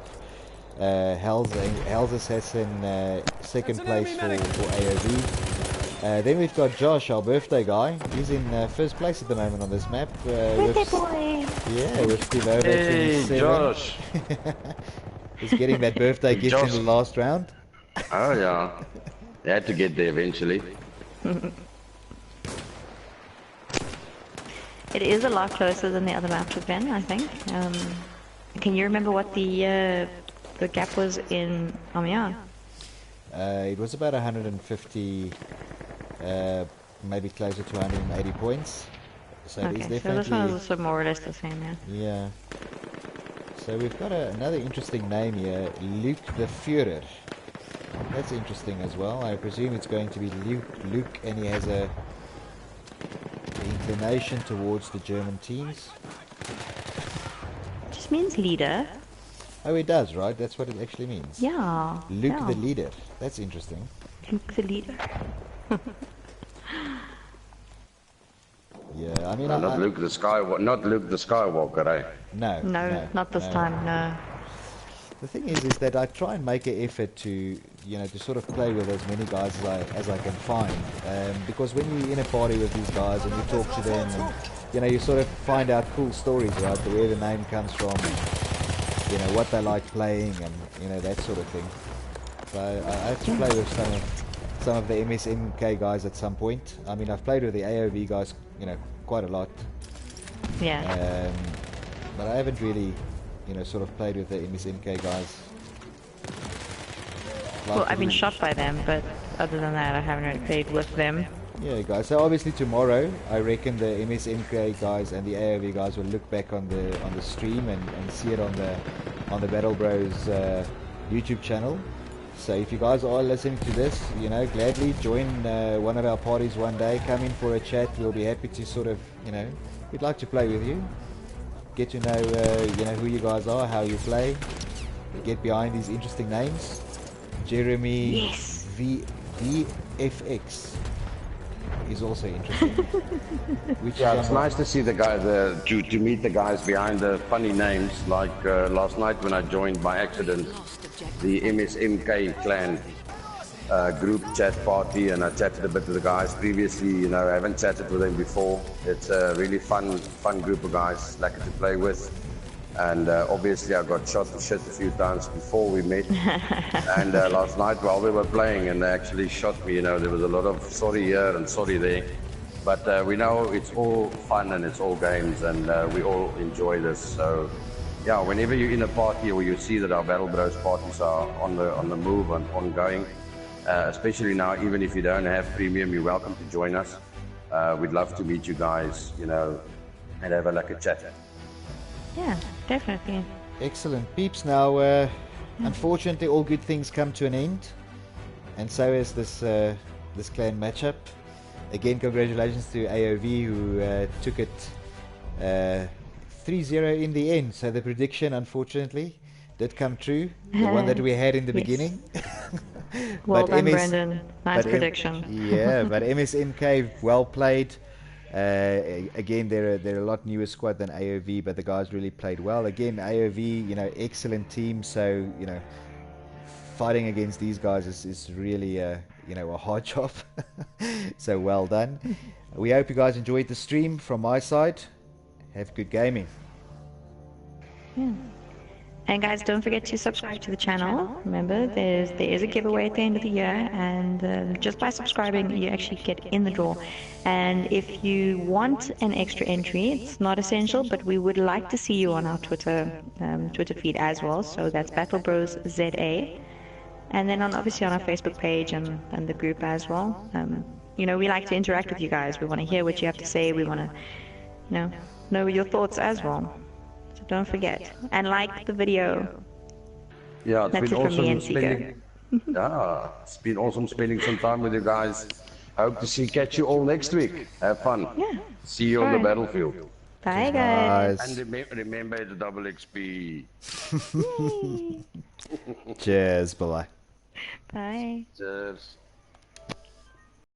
Speaker 1: Hell's Assassin second place for AoV. Then we've got Josh, our birthday guy. He's in first place at the moment on this map.
Speaker 2: Birthday boy!
Speaker 1: Yeah, with Team Over
Speaker 3: Hey,
Speaker 1: 27.
Speaker 3: Josh.
Speaker 1: He's getting that birthday gift
Speaker 3: Josh.
Speaker 1: in the last round.
Speaker 3: Oh, yeah. They had to get there eventually.
Speaker 2: It is a lot closer than the other maps have been, I think. Can you remember what the gap was in Amiens?
Speaker 1: It was about 150, maybe closer to 180 points. So it is
Speaker 2: Okay, so
Speaker 1: definitely...
Speaker 2: this one is also more or less the same, yeah.
Speaker 1: Yeah. So we've got another interesting name here, Luke the Führer. That's interesting as well. I presume it's going to be Luke, and he has a inclination towards the German teams.
Speaker 2: Just means leader.
Speaker 1: Oh, it does, right? That's what it actually means.
Speaker 2: Yeah.
Speaker 1: Luke
Speaker 2: yeah.
Speaker 1: the leader. That's interesting.
Speaker 2: Luke the leader.
Speaker 1: Yeah, I mean,
Speaker 3: No, not Luke the Skywalker, eh?
Speaker 1: No,
Speaker 2: No, not this time, no.
Speaker 1: The thing is that I try and make an effort to, you know, to sort of play with as many guys as I can find. Because when you're in a party with these guys and you talk to them, and, you know, you sort of find out cool stories, right? Where the name comes from, and, you know, what they like playing, and, you know, that sort of thing. So I have to play with some of the MSMK guys at some point. I mean, I've played with the AoV guys, you know, quite a lot.
Speaker 2: Yeah.
Speaker 1: But I haven't really, you know, sort of played with the MSMK guys.
Speaker 2: Well, I've been shot by them, but other than that, I haven't really played with them.
Speaker 1: Yeah, guys. So obviously tomorrow, I reckon the MSMK guys and the AoV guys will look back on the stream and see it on the BattleBros YouTube channel. So if you guys are listening to this, you know, gladly join one of our parties one day. Come in for a chat. We'll be happy to sort of, you know, we'd like to play with you. Get to know, you know, who you guys are, how you play. Get behind these interesting names. Jeremy
Speaker 2: Yes.
Speaker 1: VFX is also interesting. Which
Speaker 3: Yeah, it's nice to see the guy, to meet the guys behind the funny names. Like last night when I joined by accident the MSMK clan group chat party, and I chatted a bit with the guys previously. You know, I haven't chatted with them before. It's a really fun group of guys, like to play with. And obviously I got shot to shit a few times before we met. And last night while we were playing, and they actually shot me, you know, there was a lot of sorry here and sorry there. But we know it's all fun and it's all games, and we all enjoy this. So yeah, whenever you're in a party or you see that our BattleBros parties are on the move and ongoing, especially now, even if you don't have premium, you're welcome to join us. We'd love to meet you guys, you know, and have like a chat.
Speaker 2: Yeah, definitely.
Speaker 1: Excellent, peeps. Now, unfortunately, all good things come to an end, and so is this clan matchup. Again, congratulations to AoV, who took it 3-0 in the end. So the prediction, unfortunately, did come true. The one that we had in the beginning.
Speaker 2: Well done, Brendan. Nice prediction.
Speaker 1: Yeah, but MSMK, well played. Again, they're a lot newer squad than AoV, but the guys really played well. Again, AoV, you know, excellent team. So, you know, fighting against these guys is really, you know, a hard job. So well done. We hope you guys enjoyed the stream from my side. Have good gaming.
Speaker 2: Yeah. And guys, don't forget to subscribe to the channel. Remember, there is a giveaway at the end of the year, and just by subscribing, you actually get in the draw. And if you want an extra entry, it's not essential, but we would like to see you on our Twitter feed as well. So that's BattleBros ZA, and then obviously on our Facebook page and the group as well. You know, we like to interact with you guys. We want to hear what you have to say. We want to, you know your thoughts as well. Don't forget, and like the video.
Speaker 3: Yeah, it's
Speaker 2: That's
Speaker 3: been
Speaker 2: it from me and
Speaker 3: awesome spending. Yeah, it's been awesome spending some time with you guys. Hope to catch you all next week. Have fun.
Speaker 2: Yeah.
Speaker 3: See you on the battlefield.
Speaker 2: Bye, guys.
Speaker 3: And remember it's double XP.
Speaker 1: Cheers, bye.
Speaker 2: Bye.
Speaker 3: Cheers.